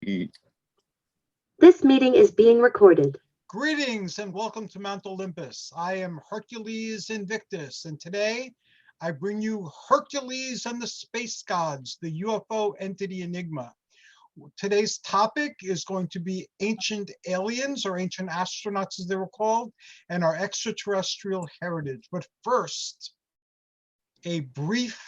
This meeting is being recorded. Greetings and welcome to Mount Olympus. I am Hercules Invictus, and today I bring you Hercules and the Space Gods, the UFO entity Enigma. Today's topic is going to be ancient aliens, or ancient astronauts as they were called, and our extraterrestrial heritage. But first, a brief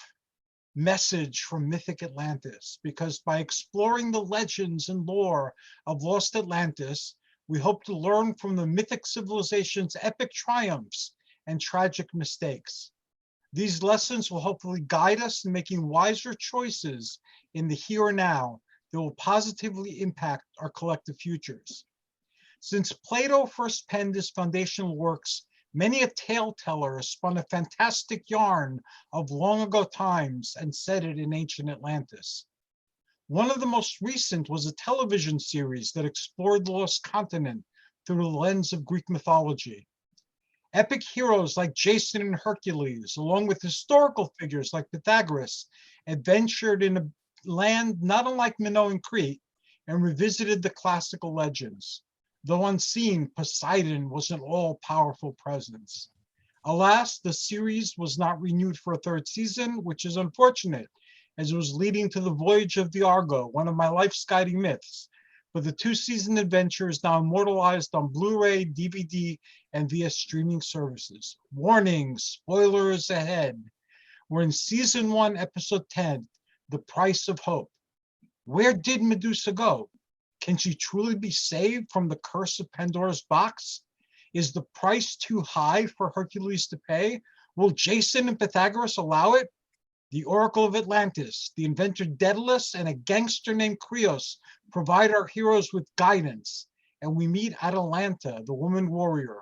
message from Mythic Atlantis, because by exploring the legends and lore of lost Atlantis, we hope to learn from the mythic civilization's epic triumphs and tragic mistakes. These lessons will hopefully guide us in making wiser choices in the here and now that will positively impact our collective futures. Since Plato first penned his foundational works, many a tale teller has spun a fantastic yarn of long ago times and set it in ancient Atlantis. One of the most recent was a television series that explored the lost continent through the lens of Greek mythology. Epic heroes like Jason and Hercules, along with historical figures like Pythagoras, adventured in a land not unlike Minoan and Crete and revisited the classical legends. Though unseen, Poseidon was an all-powerful presence. Alas, the series was not renewed for a third season, which is unfortunate, as it was leading to the voyage of the Argo, one of my life's guiding myths. But the two-season adventure is now immortalized on Blu-ray, DVD, and via streaming services. Warning, spoilers ahead. We're in season 1, episode 10, The Price of Hope. Where did Medusa go? Can she truly be saved from the curse of Pandora's box? Is the price too high for Hercules to pay? Will Jason and Pythagoras allow it? The Oracle of Atlantis, the inventor Daedalus, and a gangster named Krios provide our heroes with guidance. And we meet Atalanta, the woman warrior,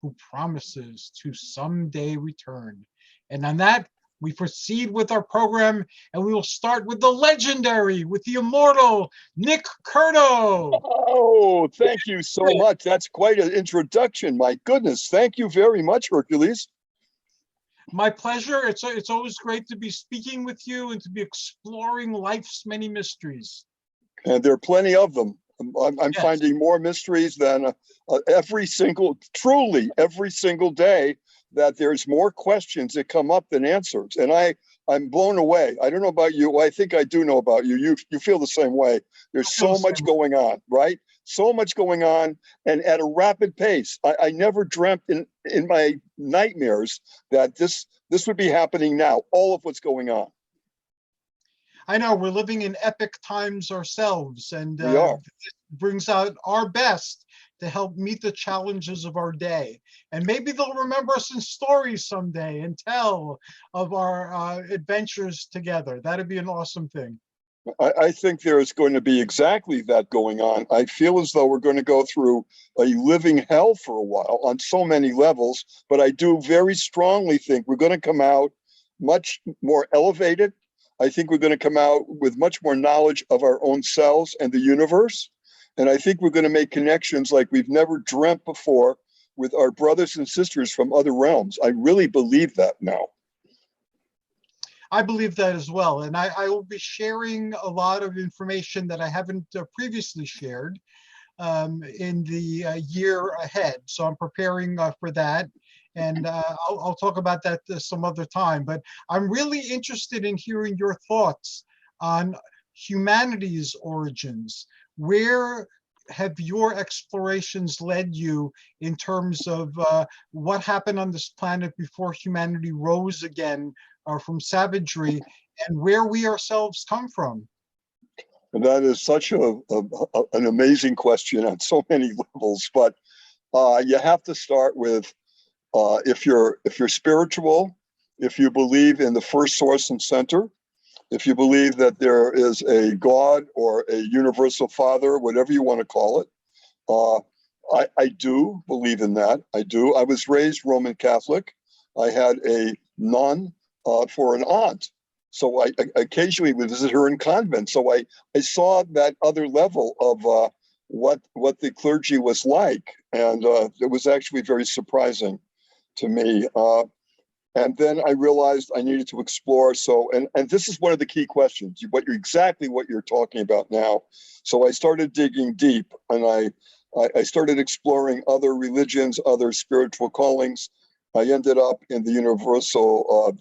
who promises to someday return. And on that, we proceed with our program, and we will start with the legendary, with the immortal Nick Curto. Oh, thank you so much. That's quite an introduction. My goodness. Thank you very much, Hercules. My pleasure. It's always great to be speaking with you and to be exploring life's many mysteries. And there are plenty of them. I'm Yes. finding more mysteries than truly every single day, that there's more questions that come up than answers. And I'm blown away. I don't know about you. I think I do know about you. You feel the same way. There's so much going on, right? So much going on, and at a rapid pace. I never dreamt in my nightmares that this would be happening now, all of what's going on. I know we're living in epic times ourselves, and We are. it brings out our best to help meet the challenges of our day. And maybe they'll remember us in stories someday and tell of our adventures together. That'd be an awesome thing. I think there is going to be exactly that going on. I feel as though we're going to go through a living hell for a while on so many levels, but I do very strongly think we're going to come out much more elevated. I think we're going to come out with much more knowledge of our own selves and the universe. And I think we're going to make connections like we've never dreamt before with our brothers and sisters from other realms. I really believe that now. I believe that as well. And I will be sharing a lot of information that I haven't previously shared in the year ahead. So I'm preparing for that. And I'll talk about that some other time. But I'm really interested in hearing your thoughts on humanity's origins. Where have your explorations led you in terms of what happened on this planet before humanity rose again from savagery, and where we ourselves come from? And that is such an amazing question on so many levels. But you have to start with if you're spiritual, if you believe in the first source and center, if you believe that there is a God or a universal father, whatever you want to call it, I do believe in that. I do. I was raised Roman Catholic. I had a nun for an aunt. So I occasionally would visit her in convent. So I saw that other level of what the clergy was like. And it was actually very surprising to me. And then I realized I needed to explore. So, and this is one of the key questions, exactly what you're talking about now. So I started digging deep, and I started exploring other religions, other spiritual callings. I ended up in the Universal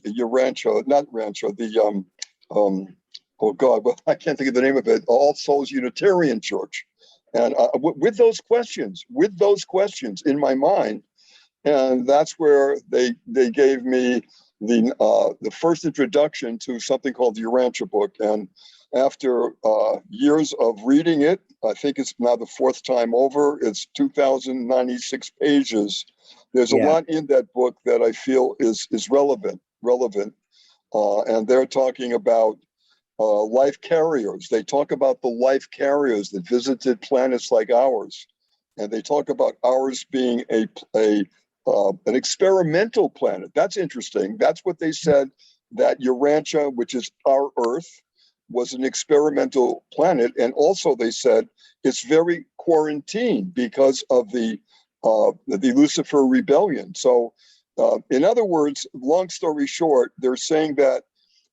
oh God, well, I can't think of the name of it, All Souls Unitarian Church. And with those questions in my mind, and that's where they gave me the first introduction to something called the Urantia book. And after years of reading it, I think it's now the fourth time over. It's 2,096 pages. There's a lot in that book that I feel is relevant. And they're talking about life carriers. They talk about the life carriers that visited planets like ours, and they talk about ours being an experimental planet. That's interesting. That's what they said, that Urantia, which is our Earth, was an experimental planet. And also they said it's very quarantined because of the Lucifer rebellion. So in other words, long story short, they're saying that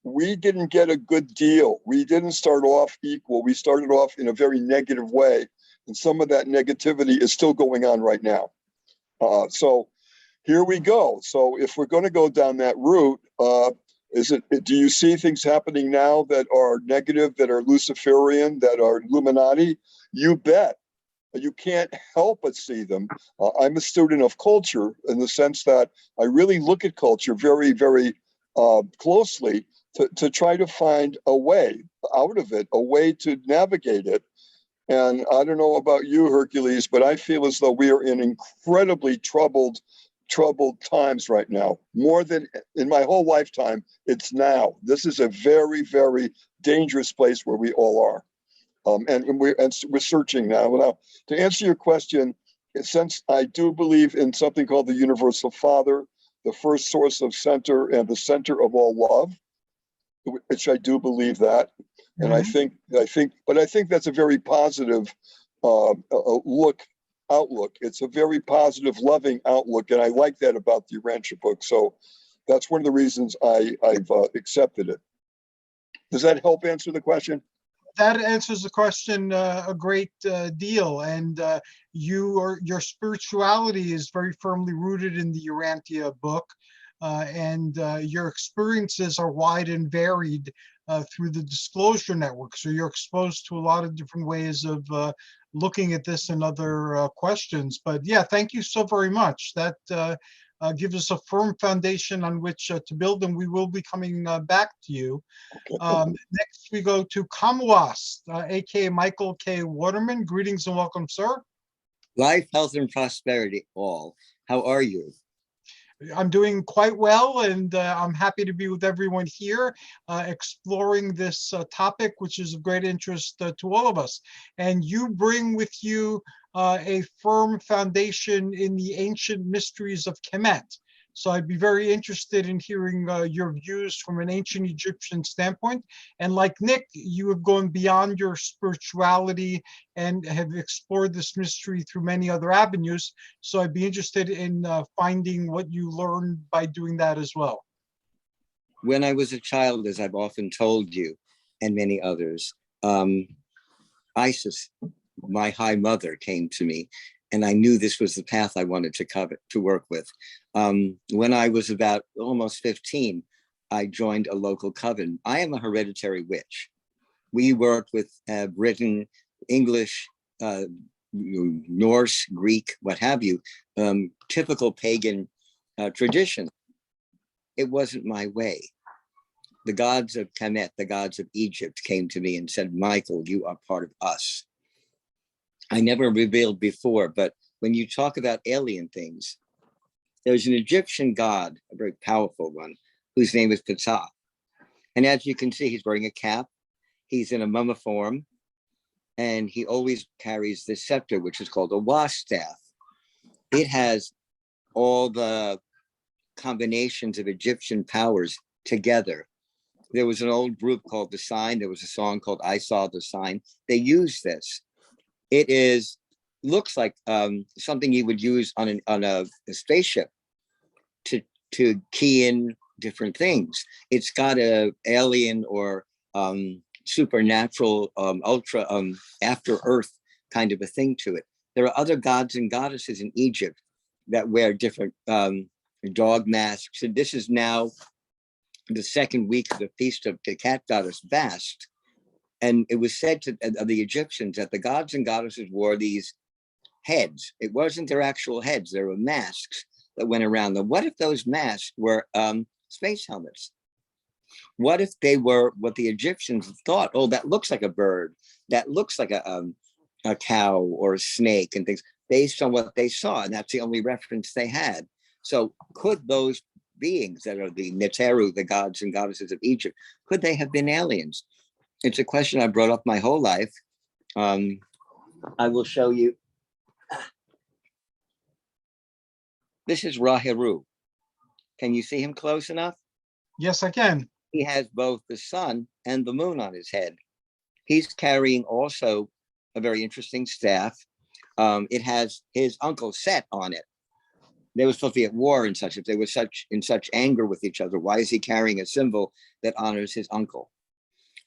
we didn't get a good deal. We didn't start off equal. We started off in a very negative way. And some of that negativity is still going on right now. So here we go. So if we're going to go down that route, do you see things happening now that are negative, that are Luciferian, that are Illuminati? You bet. You can't help but see them. I'm a student of culture in the sense that I really look at culture very, very closely to try to find a way out of it, a way to navigate it. And I don't know about you, Hercules, but I feel as though we are in incredibly troubled times right now. More than in my whole lifetime, it's now. This is a very, very dangerous place where we all are. And we're searching now. Now, to answer your question, since I do believe in something called the Universal Father, the first source of center and the center of all love, which I do believe that. And I think that's a very positive outlook. It's a very positive, loving outlook, and I like that about the Urantia book. So that's one of the reasons I've accepted it. Does that help answer the question? That answers the question a great deal. And your spirituality is very firmly rooted in the Urantia book. And your experiences are wide and varied through the Disclosure Network. So you're exposed to a lot of different ways of looking at this and other questions. But yeah, thank you so very much. That gives us a firm foundation on which to build, and we will be coming back to you. Next, we go to Khamuast, aka Michael K. Waterman. Greetings and welcome, sir. Life, health, and prosperity all. How are you? I'm doing quite well, and I'm happy to be with everyone here exploring this topic, which is of great interest to all of us. And you bring with you a firm foundation in the ancient mysteries of Khemet. So I'd be very interested in hearing your views from an ancient Egyptian standpoint. And like Nick, you have gone beyond your spirituality and have explored this mystery through many other avenues. So I'd be interested in finding what you learned by doing that as well. When I was a child, as I've often told you, and many others, Isis, my high mother, came to me, and I knew this was the path I wanted to work with. When I was about almost 15, I joined a local coven. I am a hereditary witch. We worked with Britain, English, Norse, Greek, what have you, typical pagan tradition. It wasn't my way. The gods of Khemet, the gods of Egypt, came to me and said, Michael, you are part of us. I never revealed before, but when you talk about alien things, there's an Egyptian god, a very powerful one, whose name is Ptah. And as you can see, he's wearing a cap. He's in a mumma form, and he always carries this scepter, which is called a wash staff. It has all the combinations of Egyptian powers together. There was an old group called The Sign. There was a song called I Saw the Sign. They use this. It looks like something you would use on a spaceship to to key in different things. It's got a alien or supernatural, ultra after Earth kind of a thing to it. There are other gods and goddesses in Egypt that wear different dog masks. And this is now the second week of the feast of the cat goddess Bast. And it was said to of the Egyptians that the gods and goddesses wore these heads. It wasn't their actual heads, there were masks that went around them. What if those masks were space helmets? What if they were what the Egyptians thought? Oh, that looks like a bird. That looks like a cow or a snake and things, based on what they saw. And that's the only reference they had. So could those beings that are the Neteru, the gods and goddesses of Egypt, could they have been aliens? It's a question I brought up my whole life. I will show you. This is Rahiru. Can you see him close enough? Yes, I can. He has both the sun and the moon on his head. He's carrying also a very interesting staff. It has his uncle Set on it. They were supposed to be at war and such. If they were in such anger with each other, why is he carrying a symbol that honors his uncle?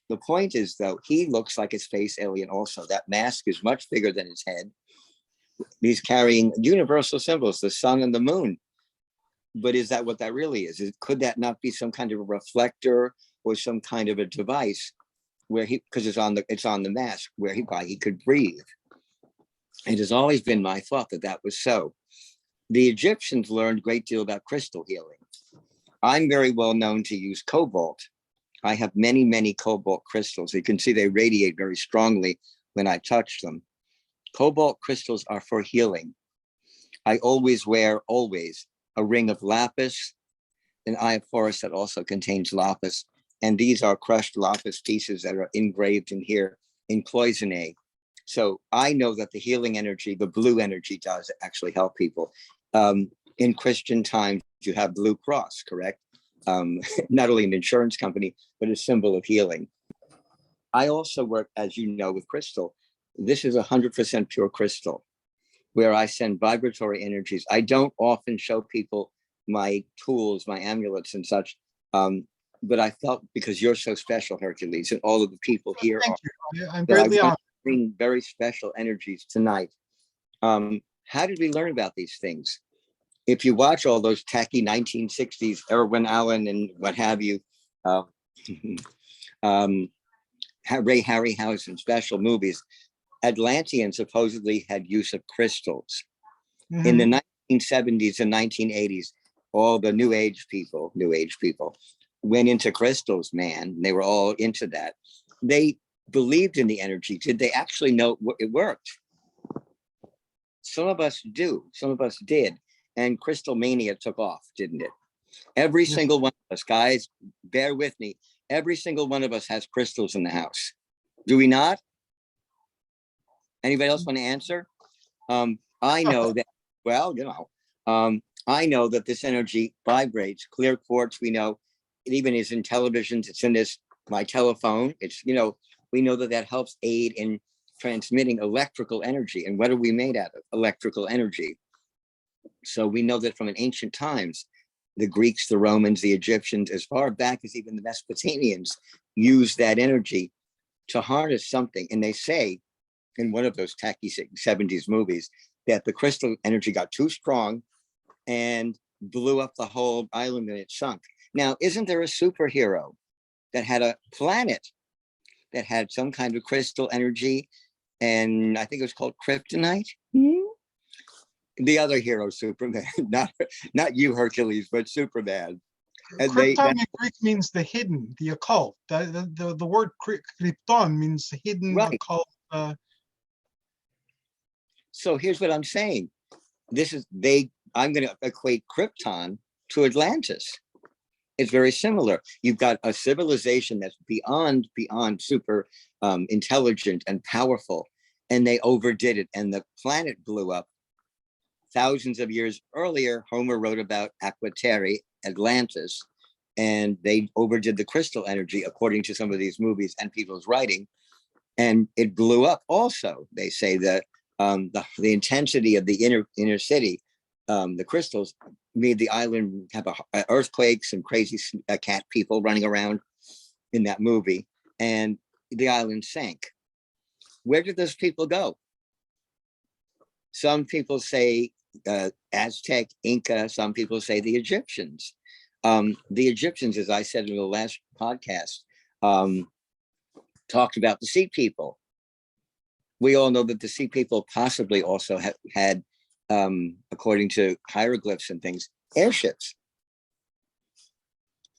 The point is, though, he looks like a space alien also. That mask is much bigger than his head. He's carrying universal symbols, the sun and the moon. But is that what that really is? Could that not be some kind of a reflector or some kind of a device where he, because it's on the mask, where he could breathe? It has always been my thought that that was so. The Egyptians learned a great deal about crystal healing. I'm very well known to use cobalt. I have many, many cobalt crystals. You can see they radiate very strongly when I touch them. Cobalt crystals are for healing. I always wear, a ring of lapis, an eye of Horus that also contains lapis. And these are crushed lapis pieces that are engraved in here in cloisonne. So I know that the healing energy, the blue energy, does actually help people. In Christian times, you have Blue Cross, correct? Not only an insurance company, but a symbol of healing. I also work, as you know, with crystal. This is 100% pure crystal, where I send vibratory energies. I don't often show people my tools, my amulets and such, but I felt because you're so special, Hercules, and all of the people here Thank are, you. I'm that I greatly want honored. to bring very special energies tonight. How did we learn about these things? If you watch all those tacky 1960s Irwin Allen and what have you, Ray Harryhausen special movies, Atlanteans supposedly had use of crystals. In the 1970s and 1980s, all the new age people went into crystals, man. They were all into that. They believed in the energy. Did they actually know it worked? Some of us do, some of us did. And crystal mania took off, didn't it? Every single one of us, guys, bear with me. Every single one of us has crystals in the house. Do we not? Anybody else want to answer? I know that, well, I know that this energy vibrates. Clear quartz, we know, it even is in televisions. It's in my telephone. It's, we know that helps aid in transmitting electrical energy. And what are we made out of? Electrical energy. So we know that from ancient times, the Greeks, the Romans, the Egyptians, as far back as even the Mesopotamians, used that energy to harness something. And they say in one of those tacky 70s movies that the crystal energy got too strong and blew up the whole island and it sunk. Now, isn't there a superhero that had a planet that had some kind of crystal energy? And I think it was called Kryptonite. The other hero, Superman, not you, Hercules, but Superman. And Krypton in Greek means the hidden, the occult. The word krypton means hidden, right. Occult. So here's what I'm saying. I'm going to equate Krypton to Atlantis. It's very similar. You've got a civilization that's beyond super intelligent and powerful, and they overdid it, and the planet blew up. Thousands of years earlier, Homer wrote about Aquaterra, Atlantis, and they overdid the crystal energy according to some of these movies and people's writing, and it blew up. Also, they say that the intensity of the inner city the crystals, made the island have a earthquakes and crazy cat people running around in that movie, and the island sank. Where did those people go? Some people say Aztec, Inca. Some people say the Egyptians. The Egyptians, as I said in the last podcast, talked about the sea people. We all know that the sea people possibly also had, according to hieroglyphs and things, airships.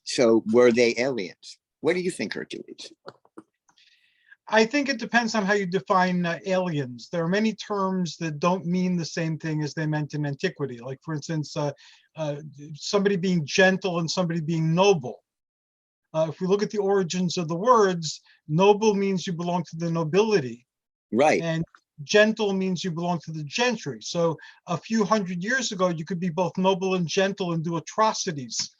So were they aliens? What do you think, Hercules? I think it depends on how you define aliens. There are many terms that don't mean the same thing as they meant in antiquity. Like, for instance, somebody being gentle and somebody being noble. If we look at the origins of the words, noble means you belong to the nobility. Right. And gentle means you belong to the gentry. So a few hundred years ago, you could be both noble and gentle and do atrocities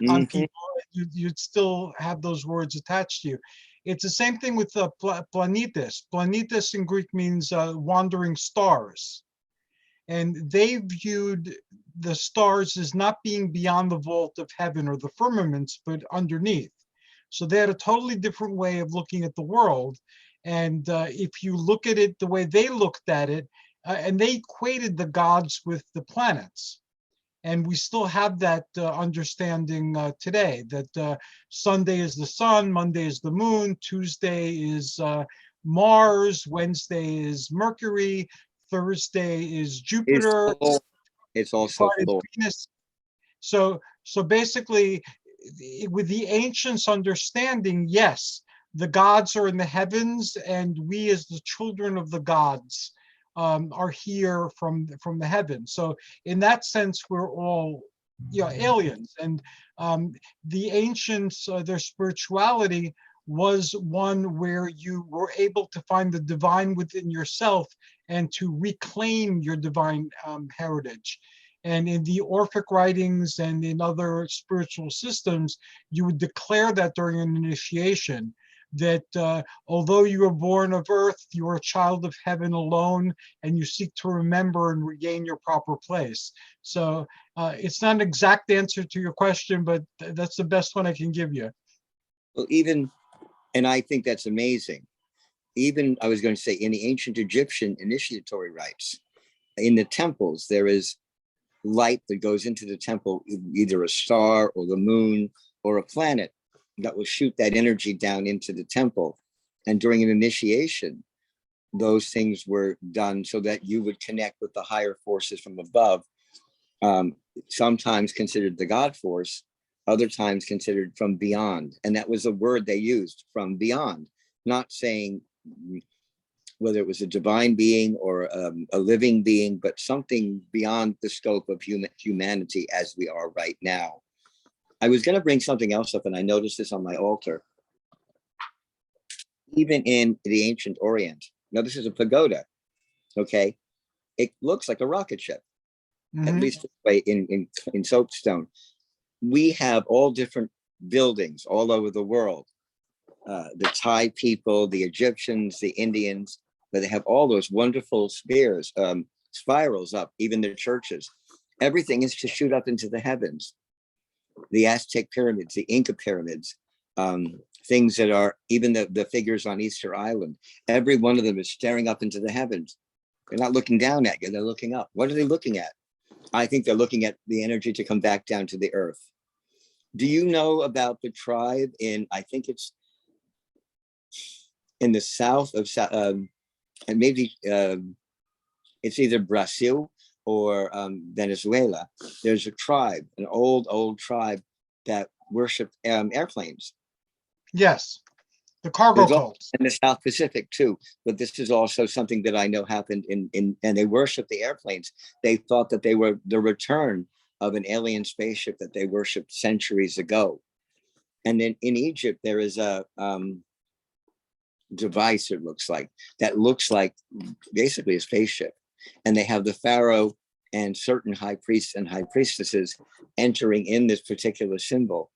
on people. You'd still have those words attached to you. It's the same thing with planetes. Planetes in Greek means wandering stars. And they viewed the stars as not being beyond the vault of heaven or the firmaments, but underneath. So they had a totally different way of looking at the world. And if you look at it the way they looked at it, and they equated the gods with the planets. And we still have that understanding today, that Sunday is the sun, Monday is the moon, Tuesday is Mars, Wednesday is Mercury, Thursday is Jupiter, It's also Friday is Venus. So basically, with the ancients' understanding, yes, the gods are in the heavens, and we as the children of the gods are here from the heavens. So in that sense, we're all, aliens. And the ancients, their spirituality was one where you were able to find the divine within yourself and to reclaim your divine heritage. And in the Orphic writings and in other spiritual systems, you would declare that during an initiation, that although you were born of earth, you are a child of heaven alone, and you seek to remember and regain your proper place. So it's not an exact answer to your question, but that's the best one I can give you. Well, and I think that's amazing. Even, I was going to say, in the ancient Egyptian initiatory rites, in the temples, there is light that goes into the temple, either a star or the moon or a planet, that will shoot that energy down into the temple. And during an initiation, those things were done so that you would connect with the higher forces from above, sometimes considered the God force, other times considered from beyond. And that was a word they used, from beyond, not saying whether it was a divine being or a living being, but something beyond the scope of humanity as we are right now. I was going to bring something else up, and I noticed this on my altar. Even in the ancient Orient, now this is a pagoda, okay? It looks like a rocket ship, at least this way in soapstone. We have all different buildings all over the world. The Thai people, the Egyptians, the Indians, but they have all those wonderful spirals up, even the churches. Everything is to shoot up into the heavens. The Aztec pyramids, the Inca pyramids, things that are even the figures on Easter Island, every one of them is staring up into the heavens. They're not looking down at you, they're looking up. What are they looking at? I think they're looking at the energy to come back down to the earth. Do you know about the tribe in, I think it's in the south of, and maybe it's either Brazil or Venezuela? There's a tribe, an old tribe that worshiped airplanes. Yes, the cargo cults. In the South Pacific too, but this is also something that I know happened in and they worshiped the airplanes. They thought that they were the return of an alien spaceship that they worshipped centuries ago. And then in Egypt, there is a device, it looks like basically a spaceship. And they have the pharaoh and certain high priests and high priestesses entering in this particular symbol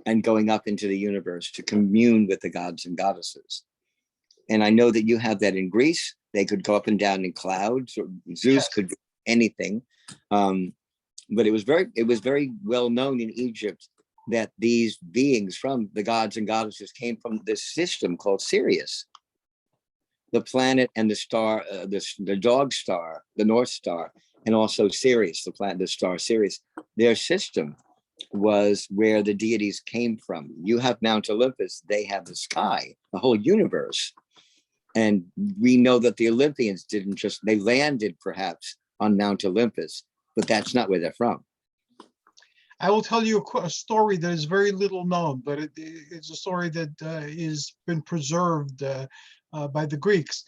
and going up into the universe to commune with the gods and goddesses. And I know that you have that in Greece. They could go up and down in clouds, or Zeus could do anything. But it was very well known in Egypt that these beings from the gods and goddesses came from this system called Sirius, the planet and the star, the dog star, the North Star, and also Sirius, the planet, the star Sirius. Their system was where the deities came from. You have Mount Olympus, they have the sky, the whole universe. And we know that the Olympians didn't just, they landed perhaps on Mount Olympus, but that's not where they're from. I will tell you a story that is very little known, but it's a story that is been preserved by the Greeks.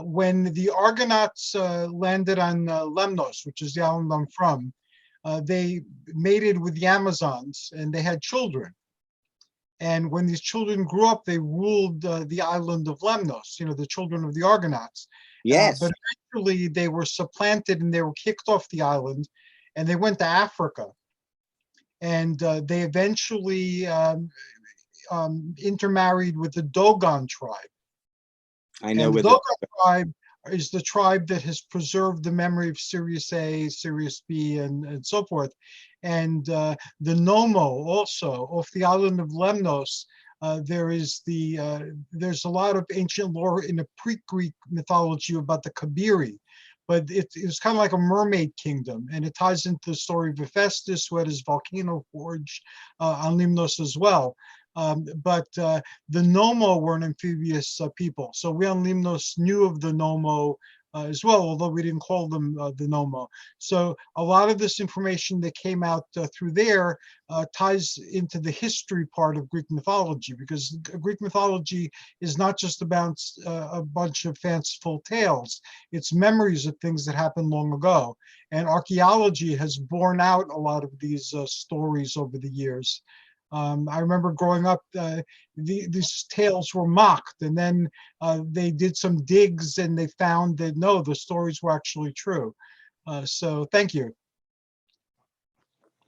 When the Argonauts landed on Lemnos, which is the island I'm from, they mated with the Amazons and they had children. And when these children grew up, they ruled the island of Lemnos, you know, the children of the Argonauts. Yes. But eventually they were supplanted and they were kicked off the island and they went to Africa. And they eventually intermarried with the Dogon tribe. I know. And the with Dogon tribe is the tribe that has preserved the memory of Sirius A, Sirius B, and so forth. And the Nomo also, off the island of Lemnos, there's a lot of ancient lore in the pre-Greek mythology about the Kabiri, but it's kind of like a mermaid kingdom, and it ties into the story of Hephaestus, who had his volcano forge on Lemnos as well. But the Nomo were an amphibious people. So we on Lemnos knew of the Nomo as well, although we didn't call them the Nomo. So a lot of this information that came out through there ties into the history part of Greek mythology, because Greek mythology is not just about a bunch of fanciful tales. It's memories of things that happened long ago. And archaeology has borne out a lot of these stories over the years. I remember growing up, these tales were mocked, and then they did some digs and they found that no, the stories were actually true. So thank you.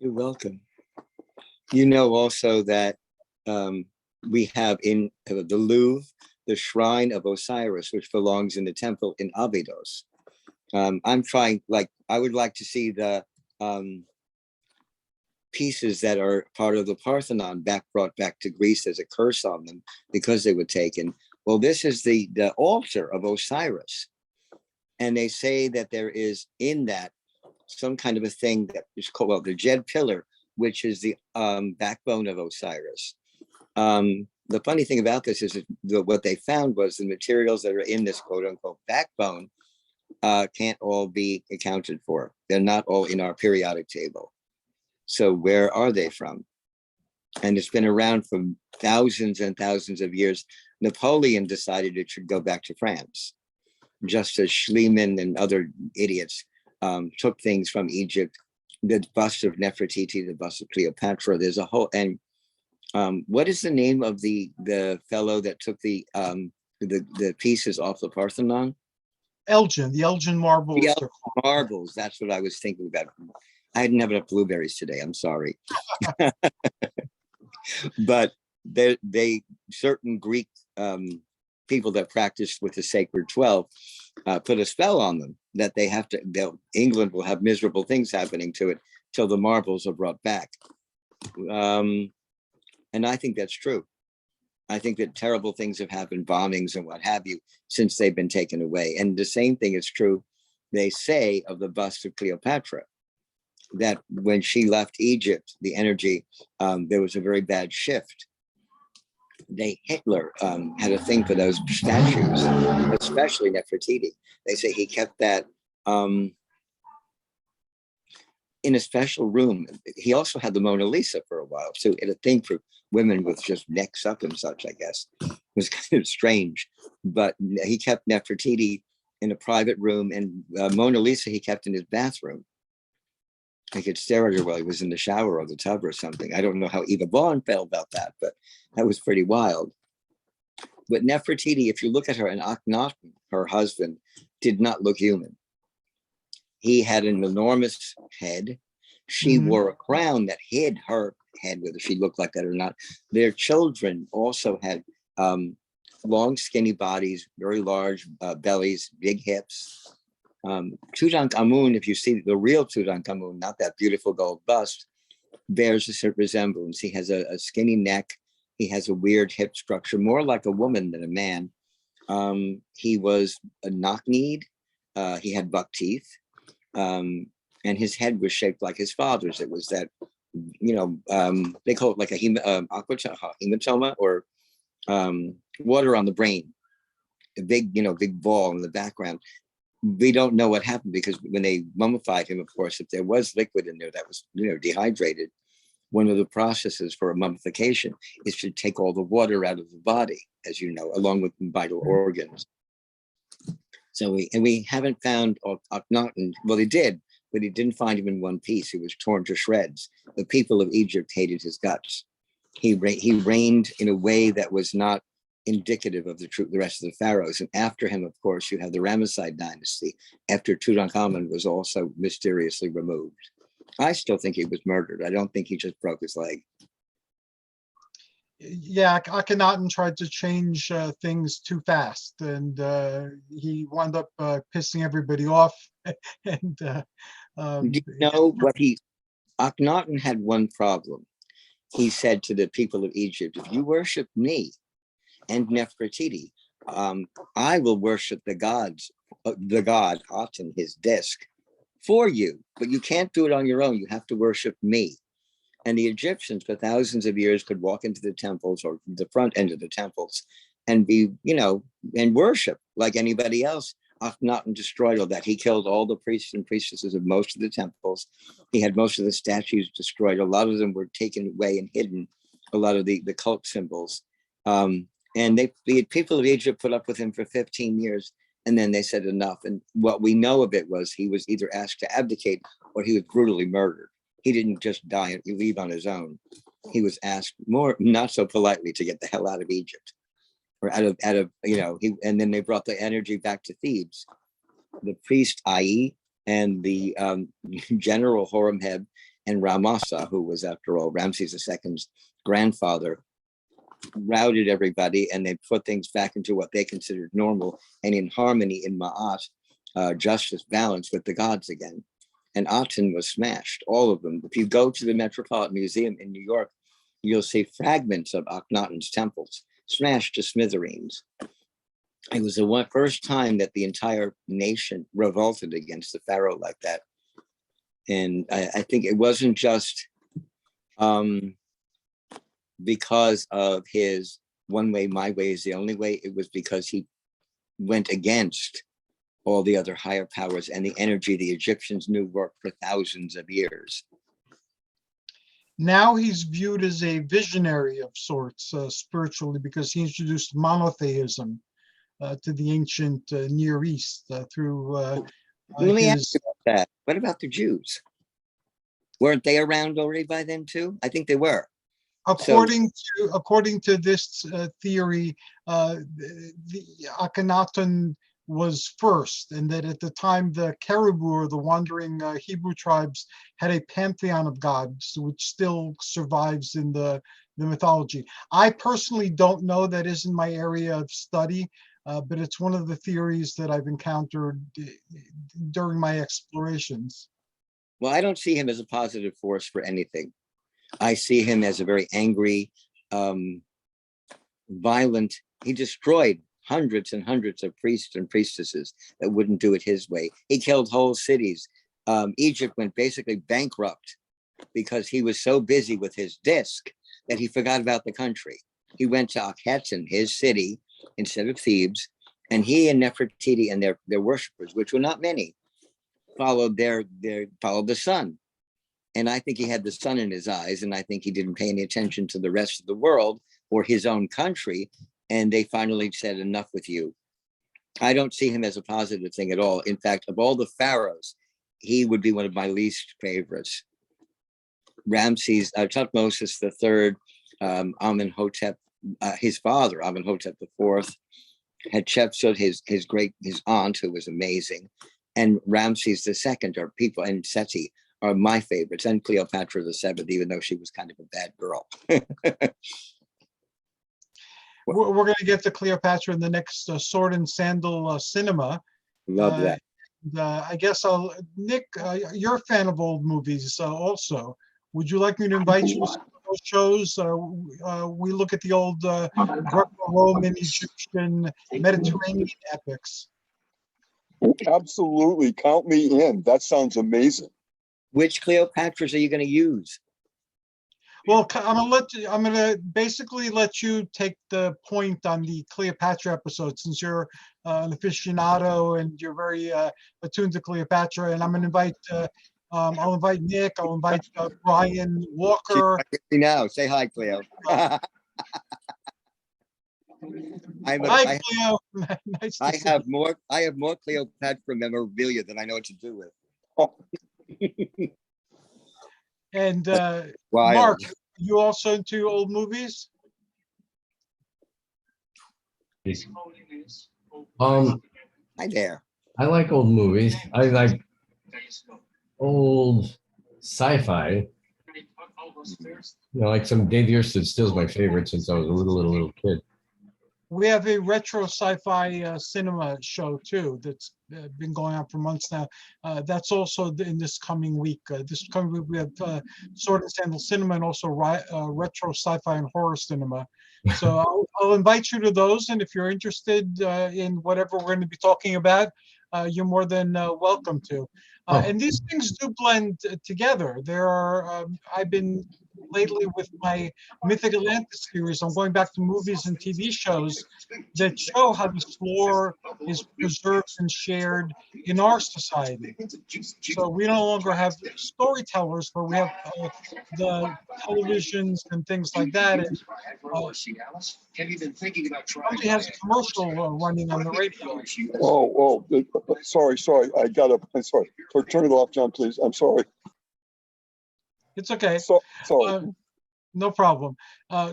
You're welcome. You know also that we have in the Louvre, the shrine of Osiris, which belongs in the temple in Abydos. I'm trying, I would like to see the pieces that are part of the Parthenon brought back to Greece as a curse on them because they were taken. Well, this is the altar of Osiris. And they say that there is in that some kind of a thing that is called, well, the Jed pillar, which is the backbone of Osiris. The funny thing about this is that what they found was the materials that are in this quote unquote backbone can't all be accounted for. They're not all in our periodic table. So where are they from? And it's been around for thousands and thousands of years. Napoleon decided it should go back to France, just as Schliemann and other idiots took things from Egypt. The bust of Nefertiti, the bust of Cleopatra. There's a whole, and what is the name of the fellow that took the pieces off the Parthenon? Elgin, the Elgin marbles. The Elgin marbles. That's what I was thinking about. I didn't have enough blueberries today. I'm sorry. But they certain Greek people that practiced with the Sacred 12 put a spell on them that they have to, England will have miserable things happening to it till the marbles are brought back. And I think that's true. I think that terrible things have happened, bombings and what have you, since they've been taken away. And the same thing is true, they say, of the bust of Cleopatra, that when she left Egypt, the energy, there was a very bad shift. Hitler had a thing for those statues, especially Nefertiti. They say he kept that in a special room. He also had the Mona Lisa for a while, so it had a thing for women with just necks up and such, I guess. It was kind of strange, but he kept Nefertiti in a private room, and Mona Lisa he kept in his bathroom. I could stare at her while he was in the shower or the tub or something. I don't know how Eva Vaughn felt about that, but that was pretty wild. But Nefertiti, if you look at her, and Akhenaten, her husband, did not look human. He had an enormous head. She wore a crown that hid her head, whether she looked like that or not. Their children also had long, skinny bodies, very large bellies, big hips. Tutankhamun, if you see the real Tutankhamun, not that beautiful gold bust, bears a certain resemblance. He has a skinny neck. He has a weird hip structure, more like a woman than a man. He was a knock-kneed. He had buck teeth. And his head was shaped like his father's. It was that, they call it like a hematoma, or water on the brain, a big ball in the background. We don't know what happened, because when they mummified him, of course, if there was liquid in there that was, dehydrated, one of the processes for a mummification is to take all the water out of the body, as you know, along with vital organs. So we haven't found Akhenaten. Well, they did, but he didn't find him in one piece. He was torn to shreds. The people of Egypt hated his guts. He reigned in a way that was not indicative of the rest of the pharaohs. And after him, of course, you have the Ramesside dynasty, after Tutankhamun was also mysteriously removed. I still think he was murdered. I don't think he just broke his leg. Yeah, Akhenaten tried to change things too fast, and he wound up pissing everybody off. And Do you know what Akhenaten had one problem. He said to the people of Egypt, if you worship me and Nefertiti, I will worship the gods, the god Aten, his disk, for you, but you can't do it on your own. You have to worship me. And the Egyptians for thousands of years could walk into the temples, or the front end of the temples, and be, and worship like anybody else. Akhenaten destroyed all that. He killed all the priests and priestesses of most of the temples. He had most of the statues destroyed. A lot of them were taken away and hidden, a lot of the cult symbols. And the people of Egypt put up with him for 15 years, and then they said enough. And what we know of it was he was either asked to abdicate or he was brutally murdered. He didn't just die and leave on his own. He was asked, more not so politely, to get the hell out of Egypt, or out of and then they brought the energy back to Thebes. The priest Ai and the general Horemheb and Ramassa, who was, after all, Ramses II's grandfather, routed everybody, and they put things back into what they considered normal and in harmony, in Ma'at, justice, balance with the gods again. And Aten was smashed, all of them. If you go to the Metropolitan Museum in New York, you'll see fragments of Akhenaten's temples smashed to smithereens. It was the first time that the entire nation revolted against the pharaoh like that. And I think it wasn't just because of his one way, my way is the only way. It was because he went against all the other higher powers and the energy the Egyptians knew worked for thousands of years. Now he's viewed as a visionary of sorts, spiritually, because he introduced monotheism to the ancient Near East through Let me ask you about that. What about the Jews? Weren't they around already by then too? I think they were. According to this theory, the Akhenaten was first, and that at the time the Caribou, or the wandering Hebrew tribes, had a pantheon of gods, which still survives in the mythology. I personally don't know, that isn't my area of study, but it's one of the theories that I've encountered during my explorations. Well, I don't see him as a positive force for anything. I see him as a very angry, violent. He destroyed hundreds and hundreds of priests and priestesses that wouldn't do it his way. He killed whole cities. Egypt went basically bankrupt because he was so busy with his disk that he forgot about the country. He went to Akhenaten, his city, instead of Thebes, and he and Nefertiti and their worshippers, which were not many, followed the sun. And I think he had the sun in his eyes, and I think he didn't pay any attention to the rest of the world or his own country. And they finally said, enough with you. I don't see him as a positive thing at all. In fact, of all the pharaohs, he would be one of my least favorites. Tutmosis III, Amenhotep, his father, Amenhotep IV, Hatshepsut, his aunt, who was amazing, and Ramses II are people, and Seti are my favorites, and Cleopatra VII, even though she was kind of a bad girl. We're going to get to Cleopatra in the next Sword and Sandal cinema. Love that. I guess Nick, you're a fan of old movies also. Would you like me to invite you to some of those shows? We look at the old Greco-Roman, Egyptian, Mediterranean epics. Absolutely. Count me in. That sounds amazing. Which Cleopatras are you going to use? Well, I'm gonna basically let you take the point on the Cleopatra episode, since you're an aficionado and you're very attuned to Cleopatra. And I'm gonna invite, I'll invite Nick, I'll invite Brian Walker. Now, say hi, Cleo. Hi, I Cleo. Nice to see have more Cleopatra memorabilia than I know what to do with. you. And Wild. Mark, you also into old movies? Hi there. I like old movies. I like old sci-fi. You know, like some Dave Earston still's my favorite since I was a little kid. We have a retro sci-fi cinema show too that's been going on for months now. That's also in this coming week. This coming week we have Sword and Sandal Cinema and also retro sci-fi and horror cinema. So I'll invite you to those, and if you're interested in whatever we're going to be talking about, you're more than welcome to. And these things do blend together. There are I've been lately with my Mythic Atlantis series. I'm going back to movies and TV shows that show how this lore is preserved and shared in our society. So we no longer have storytellers, but we have the televisions and things like that. And somebody has a commercial running on the radio. Sorry. I'm sorry. Turn it off, John, please. I'm sorry. It's okay. Sorry. No problem.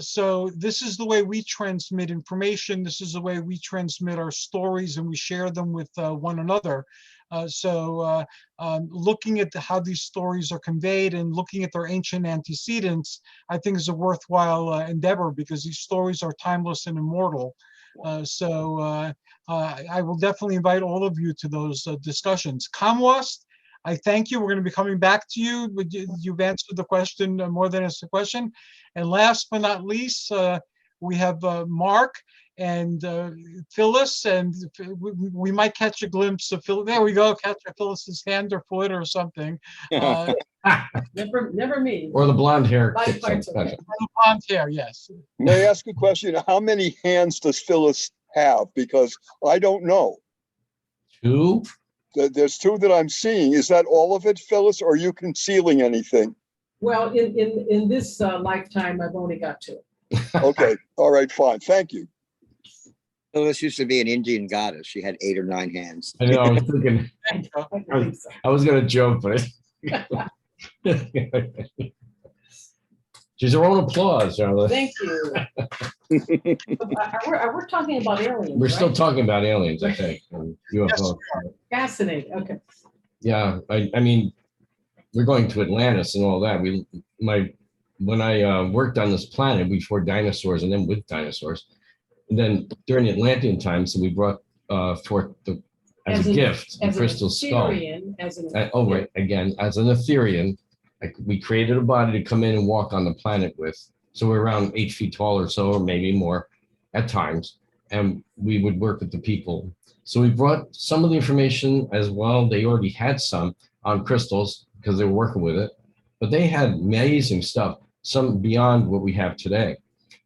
So this is the way we transmit information. This is the way we transmit our stories, and we share them with one another. Looking at how these stories are conveyed and looking at their ancient antecedents, I think is a worthwhile endeavor, because these stories are timeless and immortal. I will definitely invite all of you to those discussions. Khamuast, I thank you. We're going to be coming back to you. You've answered the question more than it's a question. And last but not least, we have Marc and Phyllis, and we might catch a glimpse of Phyllis. There we go. Catch Phyllis's hand or foot or something. Never me. Or the blonde hair. Life part's okay. Blonde hair, yes. May I ask a question? How many hands does Phyllis have? Because I don't know. 2? There's 2 that I'm seeing. Is that all of it, Phyllis, or are you concealing anything? Well, in this lifetime, I've only got 2. Okay. All right, fine. Thank you. Phyllis used to be an Indian goddess. She had 8 or 9 hands. I know. I was thinking. I was gonna joke, but she's her own applause, Charlotte. Thank you. We're talking about aliens. We're still right? talking about aliens, I think. And UFO. Fascinating. Okay. Yeah, I mean, we're going to Atlantis and all that. When I worked on this planet before dinosaurs and then with dinosaurs, and then during the Atlantean time, so we brought forth as a gift the crystal skull. As an Etherean, we created a body to come in and walk on the planet with. So we're around 8 feet tall or so, or maybe more at times, and we would work with the people. So we brought some of the information as well. They already had some on crystals because they were working with it, but they had amazing stuff, some beyond what we have today.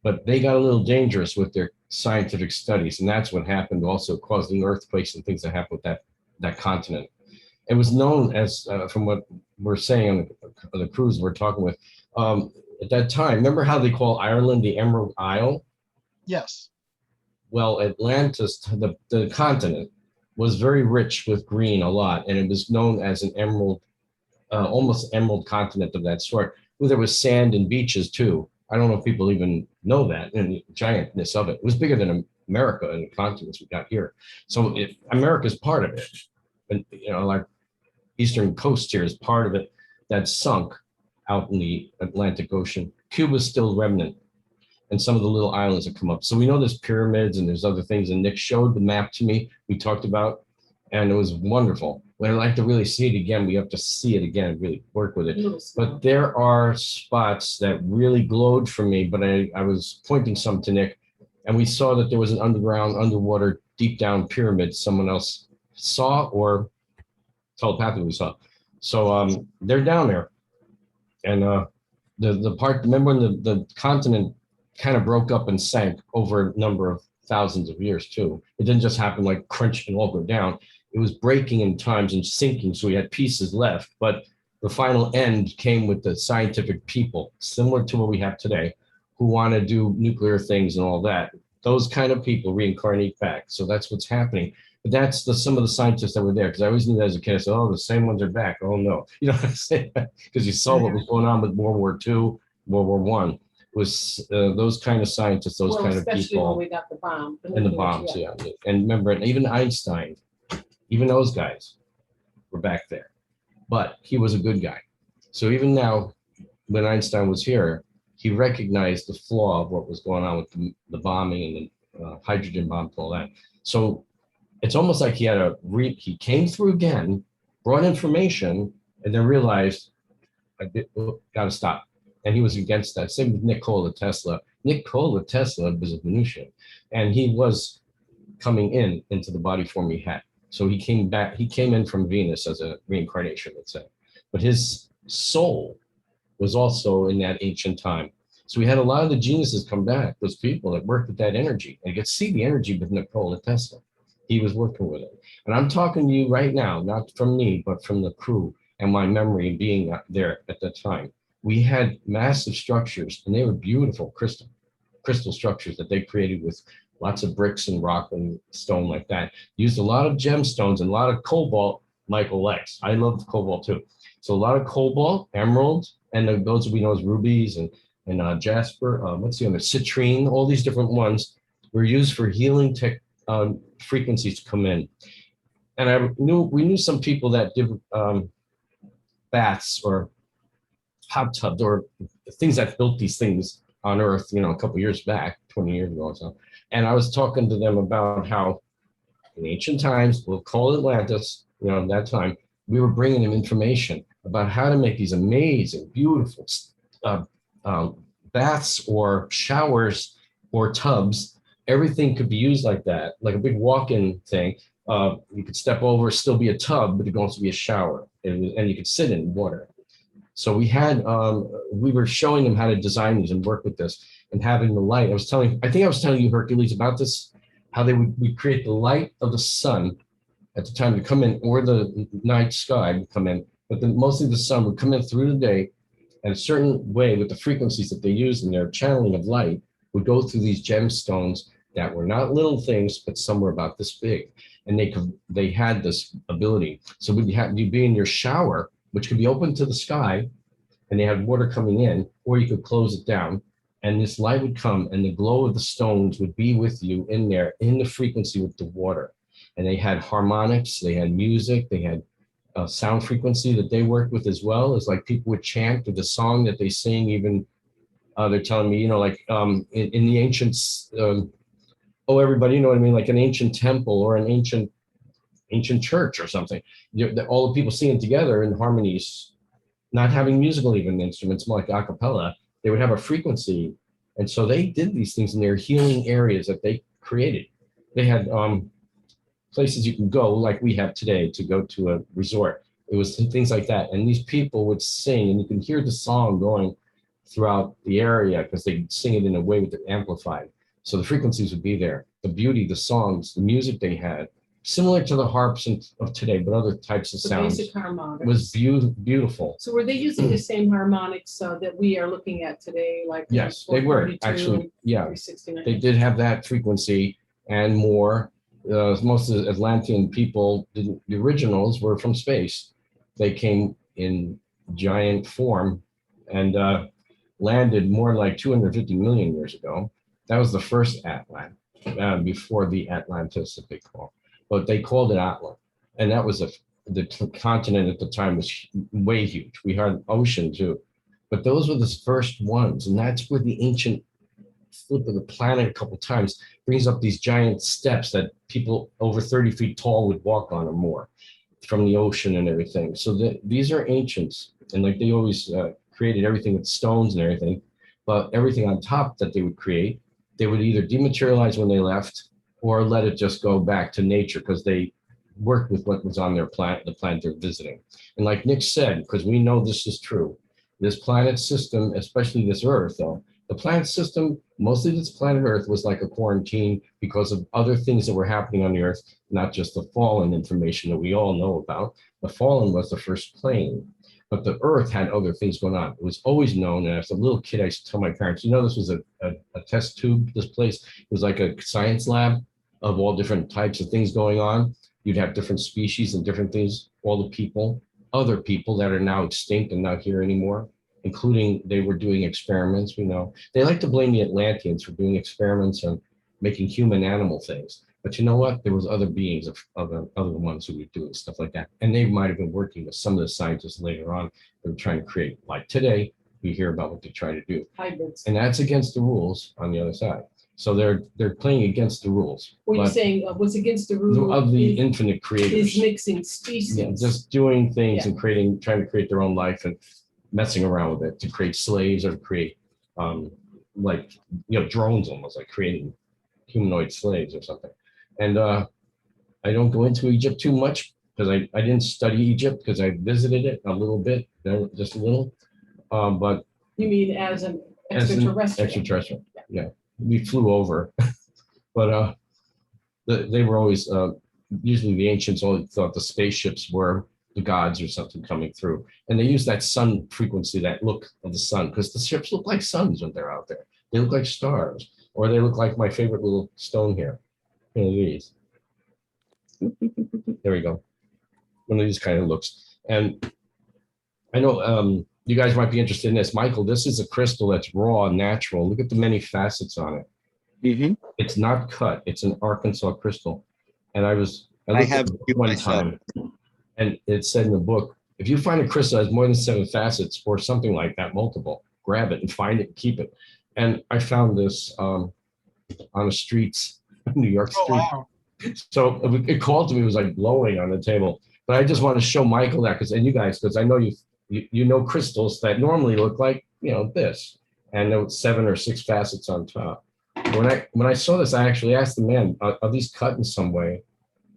But they got a little dangerous with their scientific studies, and that's what happened, also causing earthquakes and things that happened with that continent. It was known as, from what we're saying on the cruise we're talking with, at that time, remember how they call Ireland the Emerald Isle? Yes. Well, Atlantis, the continent, was very rich with green a lot, and it was known as an emerald, almost emerald continent of that sort. Well, there was sand and beaches too. I don't know if people even know that, and the giantness of it. It was bigger than America and the continents we got here. So America's part of it. And, like Eastern coast here is part of it that sunk out in the Atlantic Ocean. Cuba's still remnant, and some of the little islands that come up. So we know there's pyramids and there's other things, and Nick showed the map to me. We talked about and it was wonderful. I'd like to really see it again. We have to see it again, really work with it. Little small. But there are spots that really glowed for me, but I was pointing some to Nick, and we saw that there was an underwater, deep down pyramid someone else saw or telepathically saw. So they're down there. And the part, remember when the continent kind of broke up and sank over a number of thousands of years too. It didn't just happen like crunch and all go down. It was breaking in times and sinking, so we had pieces left. But the final end came with the scientific people, similar to what we have today, who want to do nuclear things and all that. Those kind of people reincarnate back. So that's what's happening. But that's some of the scientists that were there, because I always knew that as a kid. I said, oh, the same ones are back. Oh, no. You know what I'm saying? Because you saw what was going on with World War II, World War One. Was those kind of scientists, those Well, kind of especially when people. we got the bomb. And the bombs, yeah. And remember, even Einstein, even those guys were back there. But he was a good guy. So even now, when Einstein was here, he recognized the flaw of what was going on with the bombing and the hydrogen bomb and all that. So it's almost like he had he came through again, brought information, and then realized, got to stop. And he was against that. Same with Nikola Tesla. Nikola Tesla was a Venusian, and he was coming into the body form he had. So he came back, he came in from Venus as a reincarnation, let's say. But his soul was also in that ancient time. So we had a lot of the geniuses come back, those people that worked with that energy. And you could see the energy with Nikola Tesla. He was working with it. And I'm talking to you right now, not from me, but from the crew and my memory being there at that time. We had massive structures, and they were beautiful crystal structures that they created with lots of bricks and rock and stone like that. Used a lot of gemstones and a lot of cobalt, Michael likes. I love cobalt too. So a lot of cobalt, emeralds, and those we know as rubies and jasper, what's the other, citrine, all these different ones were used for healing frequencies to come in. And we knew some people that did baths or hot tubs or things that built these things on Earth, a couple years back, 20 years ago or so. And I was talking to them about how in ancient times, we'll call it Atlantis, at that time, we were bringing them information about how to make these amazing, beautiful baths or showers or tubs. Everything could be used like that, like a big walk-in thing. You could step over, still be a tub, but it could also be a shower, and you could sit in water. So we were showing them how to design these and work with this and having the light. I think I was telling you, Hercules, about this, how we create the light of the sun at the time to come in, or the night sky would come in, but mostly the sun would come in through the day, and a certain way with the frequencies that they use in their channeling of light would go through these gemstones that were not little things, but some were about this big. And they had this ability. So you'd be in your shower, which could be open to the sky, and they had water coming in, or you could close it down, and this light would come, and the glow of the stones would be with you in there, in the frequency with the water. And they had harmonics, they had music, they had sound frequency that they worked with as well. It's like people would chant with the song that they sing. Even they're telling me, in the ancients, everybody, you know what I mean, like an ancient temple or an ancient church or something. All the people singing together in harmonies, not having musical even instruments, more like a cappella. They would have a frequency, and so they did these things in their healing areas that they created. They had places you can go, like we have today, to go to a resort. It was things like that, and these people would sing, and you can hear the song going throughout the area because they sing it in a way with it amplified. So the frequencies would be there. The beauty, the songs, the music they had, similar to the harps of today, but other types of sounds. Basic harmonics. Was beautiful. So were they using the same harmonics that we are looking at today? Like yes, they were actually. Yeah, they did have that frequency and more. Most of the Atlantean people, the originals, were from space. They came in giant form and landed more like 250 million years ago. That was the first Atlant, before the Atlantis that they call. But they called it Atlant. And that was the continent at the time was way huge. We had ocean too. But those were the first ones. And that's where the ancient flip of the planet a couple times, brings up these giant steps that people over 30 feet tall would walk on or more from the ocean and everything. So these are ancients, and like they always created everything with stones and everything, but everything on top that they would create, they would either dematerialize when they left or let it just go back to nature because they worked with what was on their planet, the planet they're visiting. And like Nick said, because we know this is true, this planet system, especially this Earth though, the planet system, mostly this planet Earth was like a quarantine because of other things that were happening on the Earth, not just the fallen information that we all know about. The fallen was the first plane, but the Earth had other things going on. It was always known, and as a little kid, I used to tell my parents, you know, this was a test tube, this place. It was like a science lab of all different types of things going on. You'd have different species and different things, all the people, other people that are now extinct and not here anymore, including they were doing experiments, we know. They like to blame the Atlanteans for doing experiments and making human animal things. But you know what? There was other beings, other ones who were doing stuff like that. And they might have been working with some of the scientists later on. They were trying to create, like today, we hear about what they try to do. Hybrids. And that's against the rules on the other side. So they're playing against the rules. What you're but saying, what's against the rule of the is, infinite creators. is mixing species. Yeah, just doing things Yeah. and trying to create their own life and messing around with it to create slaves or to create like, you know, drones, almost like creating humanoid slaves or something. And I don't go into Egypt too much because I didn't study Egypt because I visited it a little bit, just a little. But You mean as an as an extraterrestrial? extraterrestrial, yeah. We flew over, but they were always, usually the ancients always thought the spaceships were the gods or something coming through. And they use that sun frequency, that look of the sun, because the ships look like suns when they're out there. They look like stars, or they look like my favorite little stone here. One of these. There we go. One of these kind of looks. And I know you guys might be interested in this. Michael, this is a crystal that's raw and natural. Look at the many facets on it. Mm-hmm. It's not cut. It's an Arkansas crystal. And I looked have at it it one myself. time, and it said in the book, if you find a crystal that has more than 7 facets or something like that, multiple, grab it and find it and keep it. And I found this on the streets, New York Oh, street. wow. So it called to me, it was like blowing on the table. But I just want to show Michael that, and you guys, because I know you know crystals that normally look like, you know, this, and there was 7 or 6 facets on top. When I saw this, I actually asked the man, are these cut in some way?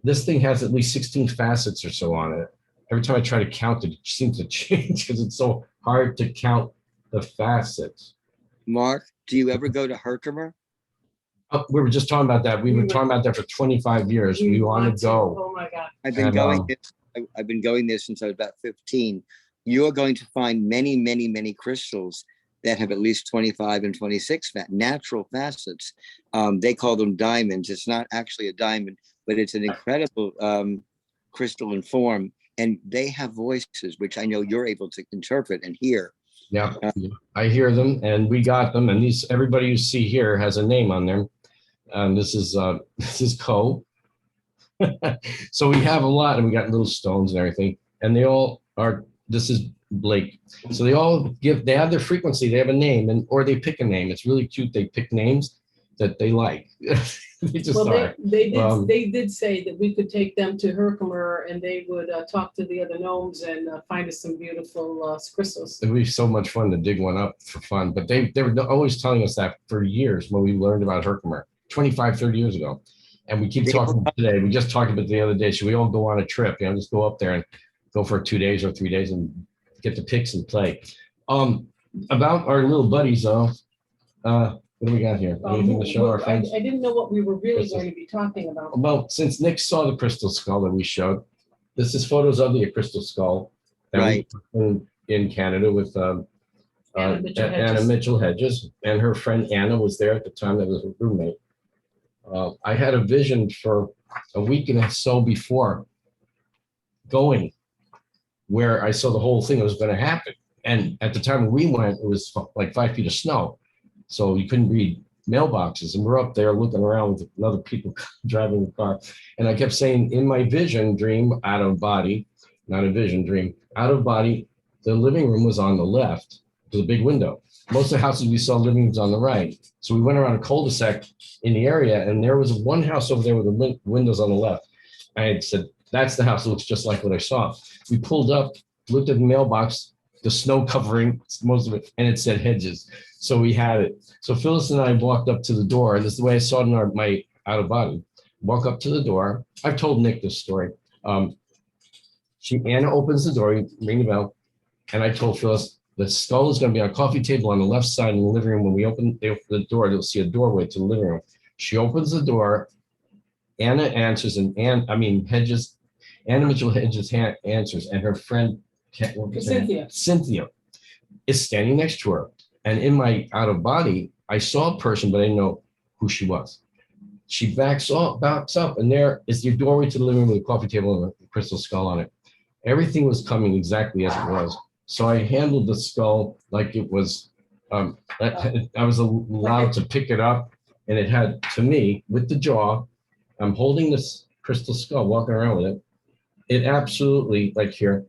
This thing has at least 16 facets or so on it. Every time I try to count it, it seems to change because it's so hard to count the facets. Mark, do you ever go to Herkimer? Oh, we were just talking about that. We were talking about that for 25 years. We want to go. Oh my God. I've been And, going. I've been going there since I was about 15. You're going to find many, many, many crystals that have at least 25 and 26 natural facets. They call them diamonds. It's not actually a diamond, but it's an incredible crystal in form. And they have voices, which I know you're able to interpret and hear. Yeah, I hear them, and we got them. And everybody you see here has a name on them. This is Co. So we have a lot, and we got little stones and everything. And they all are. This is Blake. So they all they have their frequency. They have a name, or they pick a name. It's really cute. They pick names that they like. They just are. They did say that we could take them to Herkimer and they would talk to the other gnomes and find us some beautiful crystals. It'd be so much fun to dig one up for fun. But they were always telling us that for years when we learned about Herkimer, 25, 30 years ago. And we keep talking today. We just talked about it the other day. Should we all go on a trip? You know, just go up there and go for 2 days or 3 days and get the pics and play. About our little buddies though, what do we got here? Anything to show our friends? I didn't know what we were really going to be talking about. Well, since Nick saw the crystal skull that we showed, this is photos of the crystal skull that Right. we in Canada with Anna Mitchell Hedges, and her friend Anna was there at the time. That was her roommate. I had a vision for a week and so before going where I saw the whole thing was going to happen. And at the time we went, it was like 5 feet of snow. So you couldn't read mailboxes. And we're up there looking around with other people driving the car. And I kept saying in my vision dream, out of body, not a vision dream, out of body, the living room was on the left. There's a big window. most of the houses we saw living rooms on the right. So we went around a cul-de-sac in the area, and there was one house over there with the windows on the left. I had said, that's the house that looks just like what I saw. We pulled up, looked at the mailbox, the snow covering most of it, and it said Hedges. So we had it. So Phyllis and I walked up to the door, and this is the way I saw it in my out of body. Walk up to the door. I've told Nick this story. Anna opens the door, ring the bell, and I told Phyllis, the skull is going to be on a coffee table on the left side in the living room. When they open the door, they'll see a doorway to the living room. She opens the door. Anna answers, and Anna Mitchell Hedges answers, and her friend Cynthia is standing next to her. And in my out of body, I saw a person, but I didn't know who she was. She backs up, and there is the doorway to the living room with a coffee table and a crystal skull on it. Everything was coming exactly as it was. So I handled the skull like it was, I was allowed to pick it up, and it had, to me, with the jaw, I'm holding this crystal skull, walking around with it. It absolutely, like here,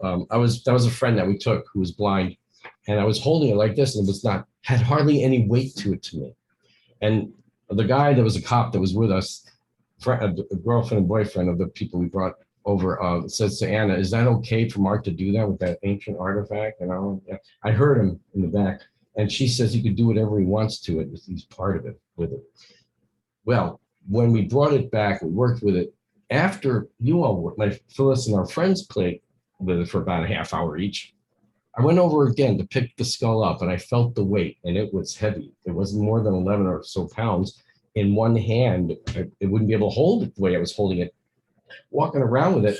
that was a friend that we took who was blind, and I was holding it like this, and it was had hardly any weight to it to me. And the guy that was a cop that was with us, a girlfriend and boyfriend of the people we brought over, says to Anna, is that okay for Marc to do that with that ancient artifact? And I heard him in the back, and she says he could do whatever he wants to it. He's part of it with it. Well, when we brought it back, we worked with it. After you all worked, my Phyllis and our friends played with it for about a half hour each. I went over again to pick the skull up, and I felt the weight, and it was heavy. It wasn't more than 11 or so pounds. In one hand, it wouldn't be able to hold it the way I was holding it. Walking around with it,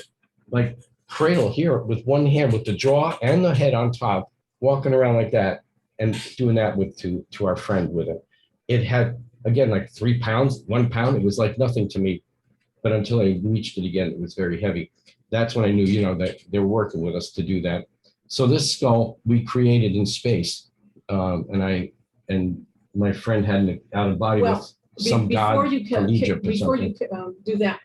like cradle here with one hand, with the jaw and the head on top, walking around like that, and doing that to our friend with it. It had, again, like 3 pounds, 1 pound. It was like nothing to me. But until I reached it again, it was very heavy. That's when I knew, that they were working with us to do that. So this skull we created in space, and my friend had an out of body with some god from Egypt or something. Before you do that,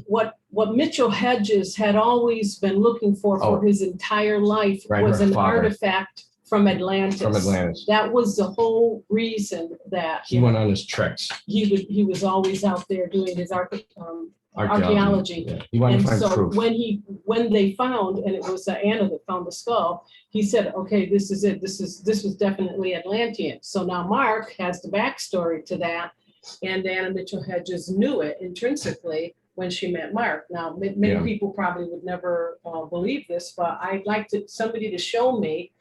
what Mitchell Hedges had always been looking for his entire life was an artifact from Atlantis. From Atlantis. That was the whole reason that he went on his treks. He was always out there doing his archaeology. Yeah. He wanted to find proof. When they found, and it was Anna that found the skull, he said, okay, this is it. This was definitely Atlantean. So now Marc has the backstory to that, and Anna Mitchell Hedges knew it intrinsically when she met Marc. Now, many people probably would never believe this, but I'd like somebody to show me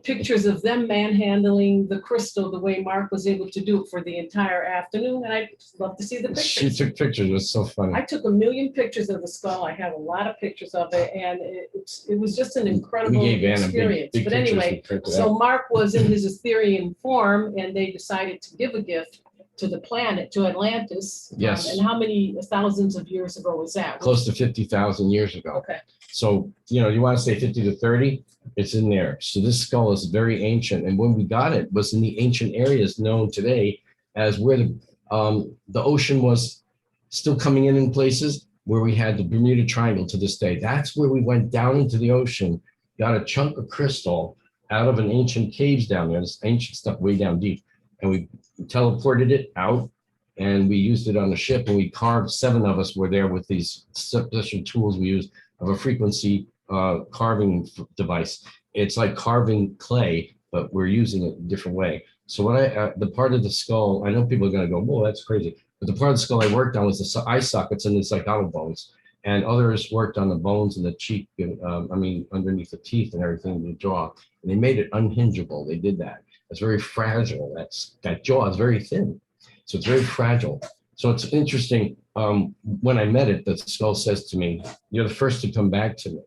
pictures of them manhandling the crystal the way Marc was able to do it for the entire afternoon, and I'd love to see the pictures. She took pictures. It was so funny. I took 1 million pictures of the skull. I have a lot of pictures of it, and it was just an incredible experience. But anyway, so Marc was in his Etherean form, and they decided to give a gift to the planet, to Atlantis. Yes. And how many thousands of years ago was that? Close to 50,000 years ago. Okay. So, you want to say 50 to 30, it's in there. So this skull is very ancient. And when we got it was in the ancient areas known today as where the ocean was still coming in places where we had the Bermuda Triangle to this day. That's where we went down into the ocean, got a chunk of crystal out of an ancient caves down there, this ancient stuff way down deep. And we teleported it out, and we used it on the ship, and we carved, 7 of us were there with these special tools we use of a frequency carving device. It's like carving clay, but we're using it a different way. So what the part of the skull, I know people are going to go, whoa, that's crazy. But the part of the skull I worked on was the eye sockets and the cycloidal bones. And others worked on the bones and the cheek, underneath the teeth and everything in the jaw. And they made it unhingeable. They did that. It's very fragile. That jaw is very thin. So it's very fragile. So it's interesting. When I met it, the skull says to me, you're the first to come back to me.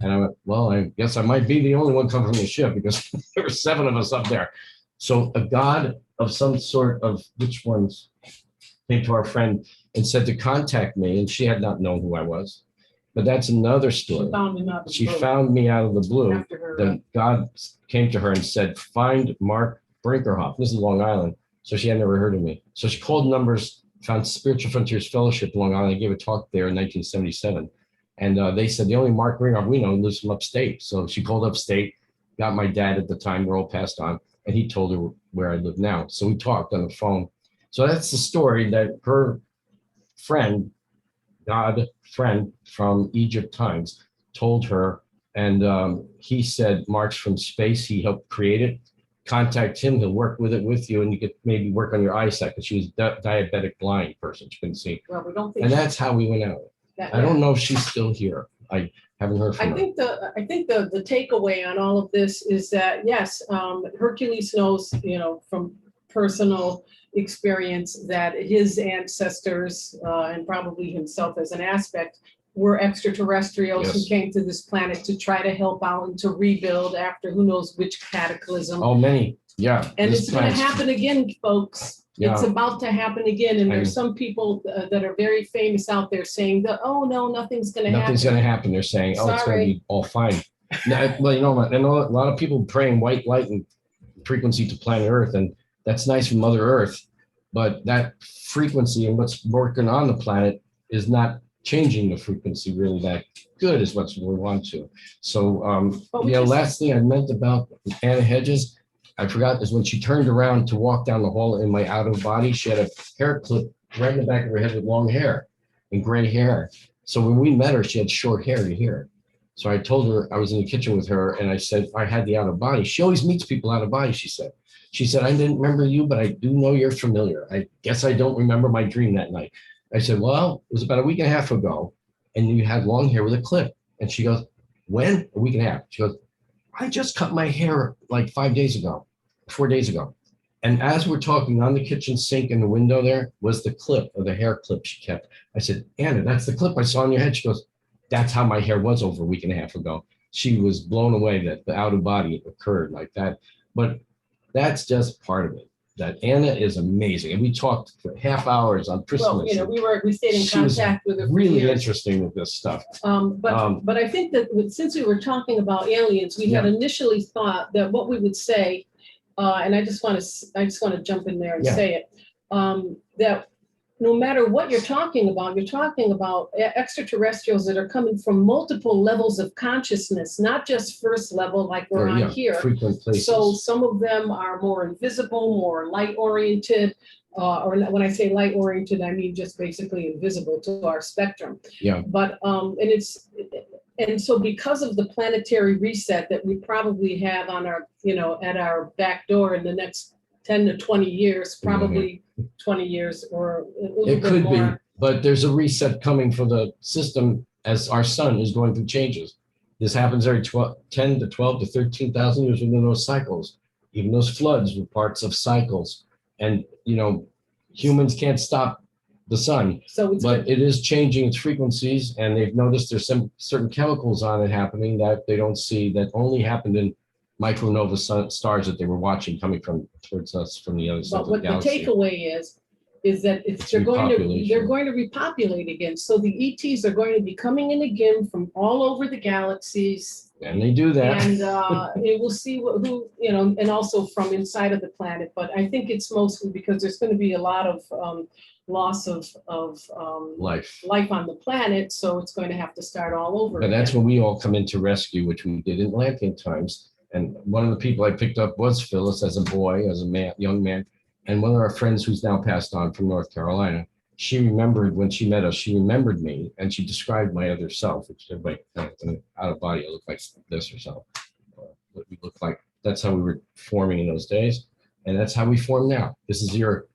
And I went, well, I guess I might be the only one coming from the ship because there were 7 of us up there. So a god of some sort of, which ones, came to our friend and said to contact me, and she had not known who I was. But that's another story. She found me out of the blue. Then God came to her and said, find Marc Brinkerhoff. This is Long Island. So she had never heard of me. So she called numbers, found Spiritual Frontiers Fellowship in Long Island. I gave a talk there in 1977. And they said, the only Marc Brinkerhoff we know lives from upstate. So she called upstate, got my dad at the time, we're all passed on, and he told her where I live now. So we talked on the phone. So that's the story that her friend, God friend from Egypt times, told her. And he said, March from space, he helped create it. Contact him, he'll work with it with you, and you could maybe work on your eyesight, because she was diabetic blind person, she couldn't see. Well, we don't think. And that's how we went out. I don't know if she's still here. I haven't heard from her. I think the takeaway on all of this is that, yes, Hercules knows, from personal experience that his ancestors, and probably himself as an aspect, were extraterrestrials who Yes. came to this planet to try to help out and to rebuild after who knows which cataclysm. Oh, many, yeah. And this it's going to planet's- happen again, folks. It's Yeah. about to happen again. And there's I- some people that are very famous out there saying that, oh, no, nothing's going to happen. Nothing's gonna happen. They're saying, oh, it's gonna be all fine. Now, well, you know what, and a lot of people praying white light and frequency to planet Earth, and that's nice for Mother Earth, but that frequency and what's working on the planet is not changing the frequency really that good as much as we want to. So, But we yeah, just- last thing I meant about Anna Hedges, I forgot, is when she turned around to walk down the hall in my out of body, she had a hair clip right in the back of her head with long hair and gray hair. So when we met her, she had short hair to here. So I told her, I was in the kitchen with her, and I said, I had the out of body. She always meets people out of body, she said. She said, I didn't remember you, but I do know you're familiar. I guess I don't remember my dream that night. I said, well, it was about a week and a half ago, and you had long hair with a clip. And she goes, when? A week and a half. She goes, I just cut my hair like 4 days ago. And as we're talking, on the kitchen sink in the window there was the clip, or the hair clip she kept. I said, Anna, that's the clip I saw on your head. She goes, that's how my hair was over a week and a half ago. She was blown away that the out of body occurred like that. But that's just part of it. That Anna is amazing. And we talked for half hours on Christmas. Well, we stayed in She was contact with her for really years. interesting with this stuff. But I think that since we were talking about aliens, we had initially thought that what we would say, and I just want to jump in there and Yeah. say it, that no matter what you're talking about extraterrestrials that are coming from multiple levels of consciousness, not just first level like we're Or, on yeah, here. frequent places. So some of them are more invisible, more light oriented, or when I say light oriented, I mean just basically invisible to our spectrum. Yeah. But and so because of the planetary reset that we probably have on our, at our back door in the next 10 to 20 years, probably 20 years or a little It bit could be, more. but there's a reset coming for the system as our sun is going through changes. This happens every 10 to 12 to 13,000 years within those cycles. Even those floods were parts of cycles. And, humans can't stop the sun, So it's but it is changing its frequencies, and they've noticed there's some certain chemicals on it happening that they don't see, that only happened in micronova stars that they were watching coming towards us from the other side But of the what the galaxy. takeaway is that they're going to repopulate again. So the ETs are going to be coming in again from all over the galaxies. And they do that. And we'll see who, and also from inside of the planet. But I think it's mostly because there's going to be a lot of loss of Life. life on the planet. So it's going to have to start all over. And that's again. when we all come into rescue, which we did in Atlantean times. And one of the people I picked up was Phyllis as a boy, as a man, young man. And one of our friends who's now passed on from North Carolina, she remembered when she met us, she remembered me, and she described my other self, which said, like, out of body, I look like this or so. What we look like. That's how we were forming in those days. And that's how we form now. This is your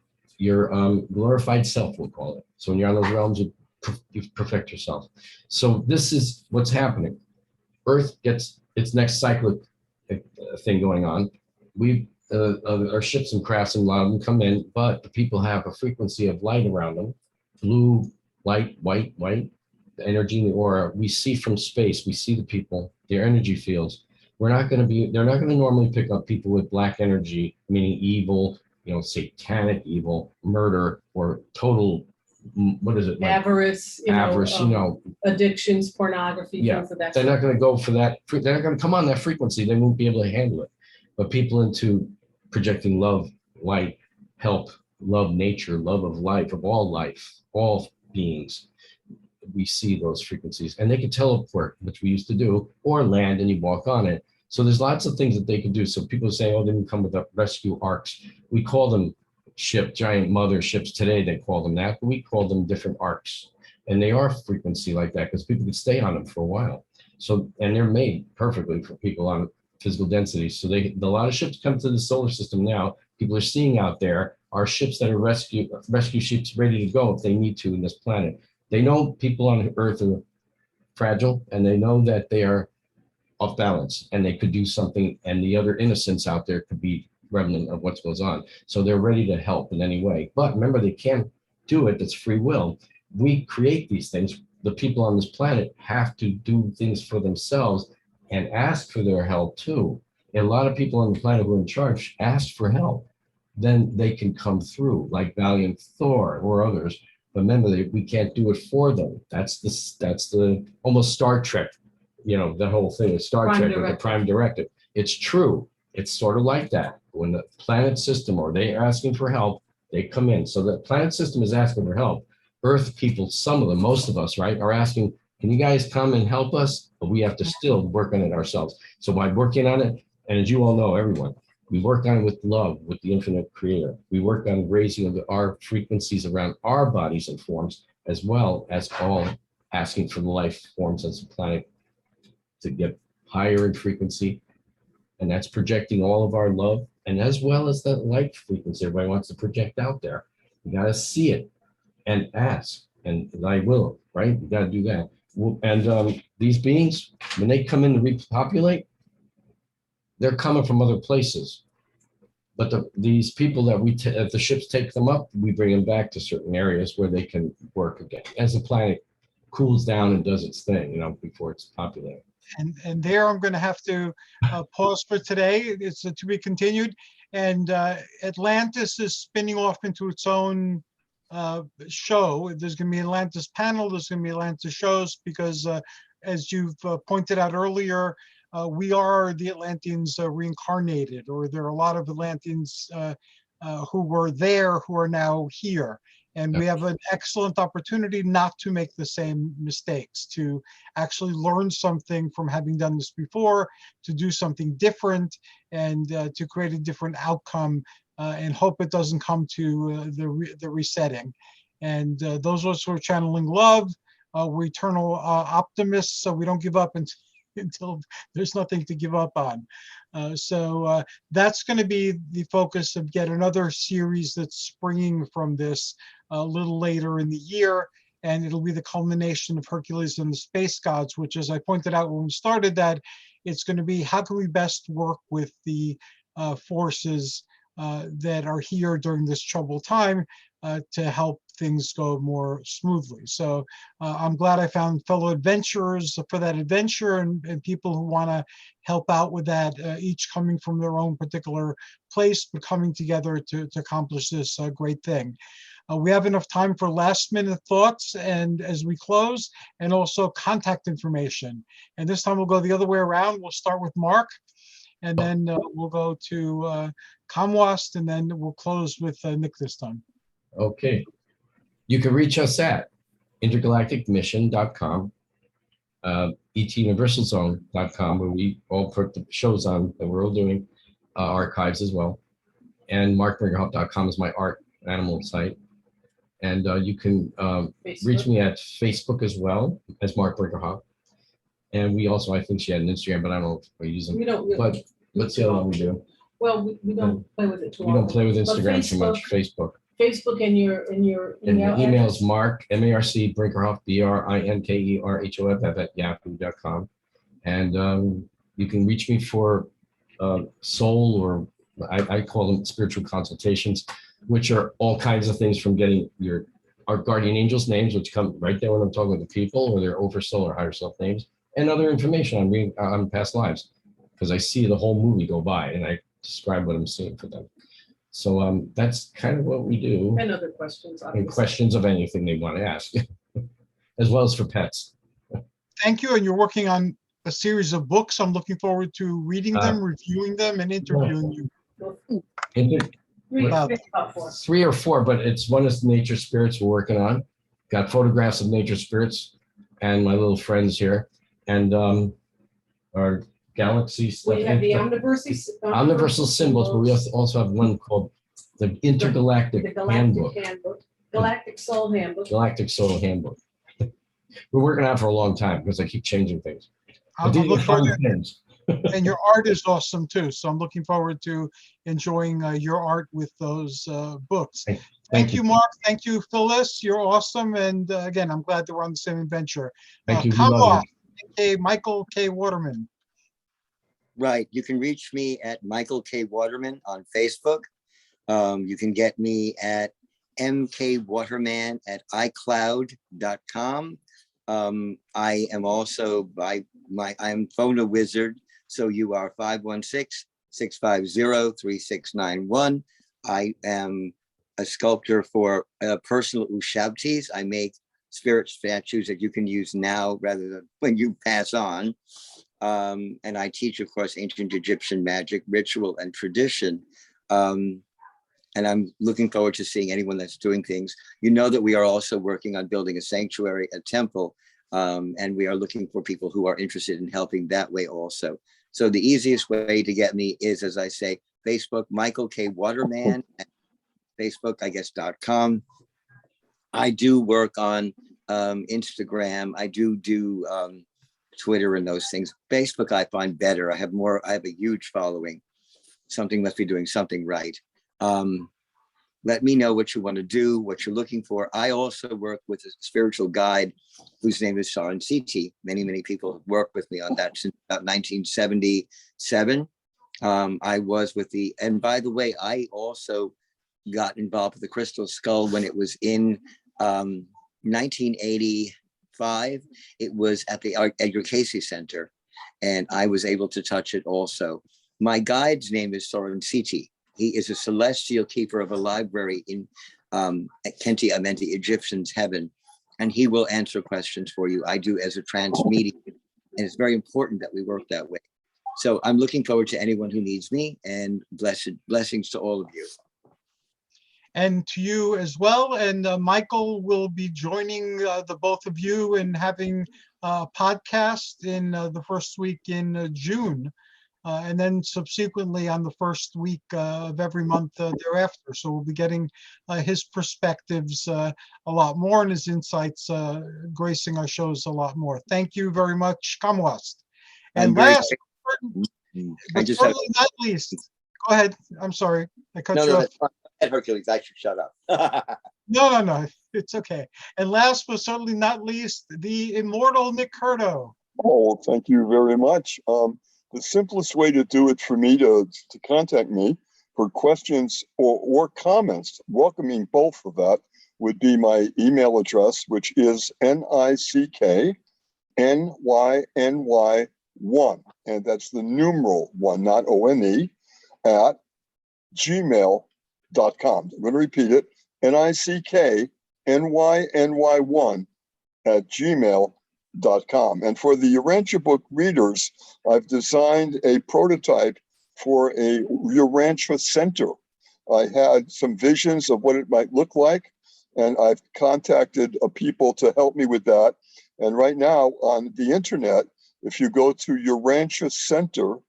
glorified self, we'll call it. So when you're on those realms, you perfect yourself. So this is what's happening. Earth gets its next cyclic thing going on. Our ships and crafts, and a lot of them come in, but the people have a frequency of light around them, blue, light, white, the energy in the aura. We see from space, we see the people, their energy fields. They're not going to normally pick up people with black energy, meaning evil, satanic evil, murder, or total, what is it? Like Avarice, avarice, addictions, pornography, Yeah, things of that. they're not going to go for that. They're not going to come on that frequency. They won't be able to handle it. But people into projecting love, light, help, love nature, love of life, all beings, we see those frequencies, and they can teleport, which we used to do, or land and you walk on it. So there's lots of things that they can do. So people say, oh, they can come with the rescue arcs. We call them giant mother ships today. They call them that, but we call them different arcs. And they are frequency like that because people can stay on them for a while. So, and they're made perfectly for people on physical density. So a lot of ships come to the solar system now. People are seeing out there are ships that are rescue ships ready to go if they need to in this planet. They know people on Earth are fragile, and they know that they are off balance, and they could do something, and the other innocents out there could be remnant of what goes on. So they're ready to help in any way. But remember, they can't do it. It's free will. We create these things. The people on this planet have to do things for themselves and ask for their help too. And a lot of people on the planet who are in charge ask for help. Then they can come through, like Valiant Thor or others. But remember, we can't do it for them. That's the almost Star Trek, the whole thing is Star Prime Trek with the directive. Prime Directive. It's true. It's sort of like that. When the planet system or they are asking for help, they come in. So the planet system is asking for help. Earth people, some of them, most of us, right, are asking, can you guys come and help us? But we have to still work on it ourselves. So by working on it, and as you all know, everyone, we work on it with love, with the infinite creator. We work on raising our frequencies around our bodies and forms, as well as all asking for the life forms as a planet to get higher in frequency. And that's projecting all of our love, and as well as that light frequency everybody wants to project out there. You got to see it and ask, and I will, right? You got to do that. And these beings, when they come in to repopulate, they're coming from other places. But these people that if the ships take them up, we bring them back to certain areas where they can work again as the planet cools down and does its thing, before it's populated. And there I'm going to have to pause for today. It's to be continued. And Atlantis is spinning off into its own show. There's going to be an Atlantis panel. There's going to be Atlantis shows because, as you've pointed out earlier, we are the Atlanteans reincarnated, or there are a lot of Atlanteans who were there who are now here. And we have an excellent opportunity not to make the same mistakes, to actually learn something from having done this before, to do something different, and to create a different outcome, and hope it doesn't come to the resetting. And those of us who are channeling love, we're eternal optimists, so we don't give up until there's nothing to give up on. So that's going to be the focus of yet another series that's springing from this a little later in the year. And it'll be the culmination of Hercules and the Space Gods, which, as I pointed out when we started that, it's going to be how can we best work with the forces that are here during this troubled time to help things go more smoothly. So I'm glad I found fellow adventurers for that adventure, and people who want to help out with that, each coming from their own particular place, but coming together to accomplish this great thing. We have enough time for last minute thoughts and as we close, and also contact information. And this time we'll go the other way around. We'll start with Marc, and then we'll go to Khamuast, and then we'll close with Nick this time. Okay. You can reach us at intergalacticmission.com, etuniversalzone.com, where we all put the shows on that we're all doing, archives as well. And marcbrinkerhoff.com is my art animal site. And you can reach me at Facebook as well as Marc Brinkerhoff. And we also, I think she had an Instagram, but I don't know if we're using We don't. But what's the other one we do? Well, we don't play with it too We don't often. play with But Instagram too much. Facebook. Facebook and your And email. the email is address. Marc, M-A-R-C, Brinkerhoff, BRINKERHOFF at yahoo.com. And you can reach me for soul, or I call them spiritual consultations, which are all kinds of things, from getting our guardian angels names, which come right there when I'm talking with the people, or their oversoul or higher self names, and other information on past lives, because I see the whole movie go by and I describe what I'm seeing for them. So that's kind of what we do. And other questions. And Obviously. questions of anything they want to ask, as well as for pets. Thank you. And you're working on a series of books. I'm looking forward to reading them, reviewing them, and interviewing you. Three, Wow. about four. 3 or 4, but it's one is nature spirits we're working on. Got photographs of nature spirits and my little friends here, and our galaxy stuff. We have the Omniversal symbols, but we also have one called the Intergalactic the Galactic Handbook. Galactic Soul Handbook. Galactic Soul Handbook. We're working on it for a long time because I keep changing things. But I'm these are looking fun forward to, things. and your art is awesome too. So I'm looking forward to enjoying your art with those books. Thank you, Marc. Thank you, Phyllis. You're awesome. And again, I'm glad that we're on the same adventure. Thank you. We Khamuast, love aka Michael K. Waterman. Right. You can reach me at Michael K. Waterman on Facebook. You can get me at mkwaterman@icloud.com. I am also I'm phone a wizard. So you are 516-650-3691. I am a sculptor for personal ushabtis. I make spirit statues that you can use now rather than when you pass on. And I teach, of course, ancient Egyptian magic, ritual, and tradition. And I'm looking forward to seeing anyone that's doing things. You know that we are also working on building a sanctuary, a temple, and we are looking for people who are interested in helping that way also. So the easiest way to get me is, as I say, Facebook, Michael K. Waterman, at Facebook, I guess, .com. I do work on Instagram. I do Twitter and those things. Facebook, I find better. I have a huge following. Something must be doing something right. Let me know what you want to do, what you're looking for. I also work with a spiritual guide whose name is Saran Siti. Many people have worked with me on that since about 1977. I was with and by the way, I also got involved with the Crystal Skull when it was in 1985. It was at the Edgar Cayce Center, and I was able to touch it also. My guide's name is Saran Siti. He is a celestial keeper of a library in Kenti Amenti, Egyptian's heaven, and he will answer questions for you. I do as a trance medium, and it's very important that we work that way. So I'm looking forward to anyone who needs me, and blessings to all of you. And to you as well. And Michael will be joining the both of you and having a podcast in the first week in June. And then subsequently on the first week of every month thereafter. So we'll be getting his perspectives a lot more and his insights gracing our shows a lot more. Thank you very much, Khamuast. And last, but certainly not least, go ahead. I'm sorry, I cut you off. Hercules, I should shut up. No, it's okay. And last but certainly not least, the immortal Nick Curto. Oh, thank you very much. The simplest way to do it for me to contact me for questions or comments, welcoming both of that, would be my email address, which is NICKNYNY1, and that's the numeral 1, not ONE, at gmail.com. I'm going to repeat it, NICKNYNY1 at gmail.com. And for the Urantia book readers, I've designed a prototype for a Urantia center. I had some visions of what it might look like, and I've contacted people to help me with that. And right now on the internet, if you go to Urantia Center,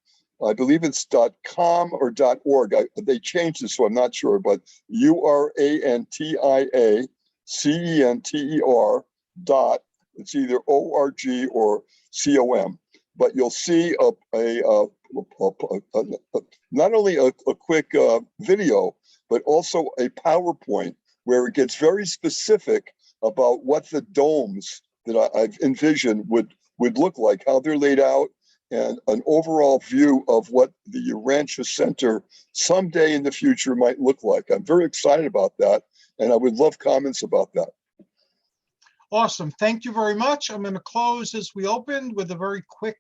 I believe it's .com or .org. They changed it, so I'm not sure, but URANTIACENTER dot. It's either ORG or COM, but you'll see not only a quick video, but also a PowerPoint where it gets very specific about what the domes that I've envisioned would look like, how they're laid out, and an overall view of what the Urantia Center someday in the future might look like. I'm very excited about that, and I would love comments about that. Awesome. Thank you very much. I'm going to close as we opened with a very quick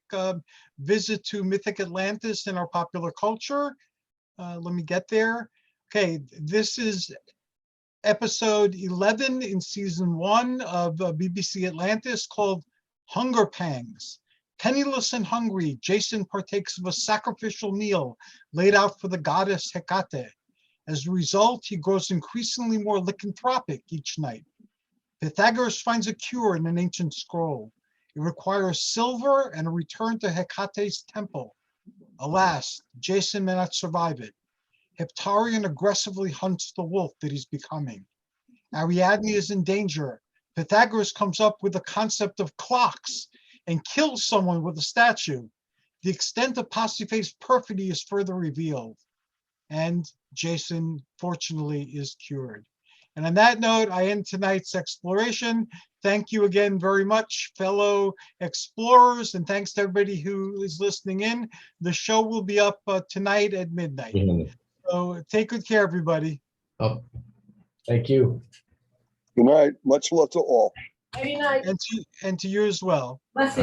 visit to Mythic Atlantis and our popular culture. Let me get there. Okay, this is episode 11 in season 1 of BBC Atlantis called Hunger Pangs. Penniless and hungry, Jason partakes of a sacrificial meal laid out for the goddess Hecate. As a result, he grows increasingly more lycanthropic each night. Pythagoras finds a cure in an ancient scroll. It requires silver and a return to Hecate's temple. Alas, Jason may not survive it. Heptarian aggressively hunts the wolf that he's becoming. Ariadne is in danger. Pythagoras comes up with the concept of clocks and kills someone with a statue. The extent of Pasiphae's perfidy is further revealed. And Jason, fortunately, is cured. And on that note, I end tonight's exploration. Thank you again very much, fellow explorers, and thanks to everybody who is listening in. The show will be up tonight at midnight. So take good care, everybody. Oh, thank you. Good night. Much love to all. Good night. And to you as well. Blessings.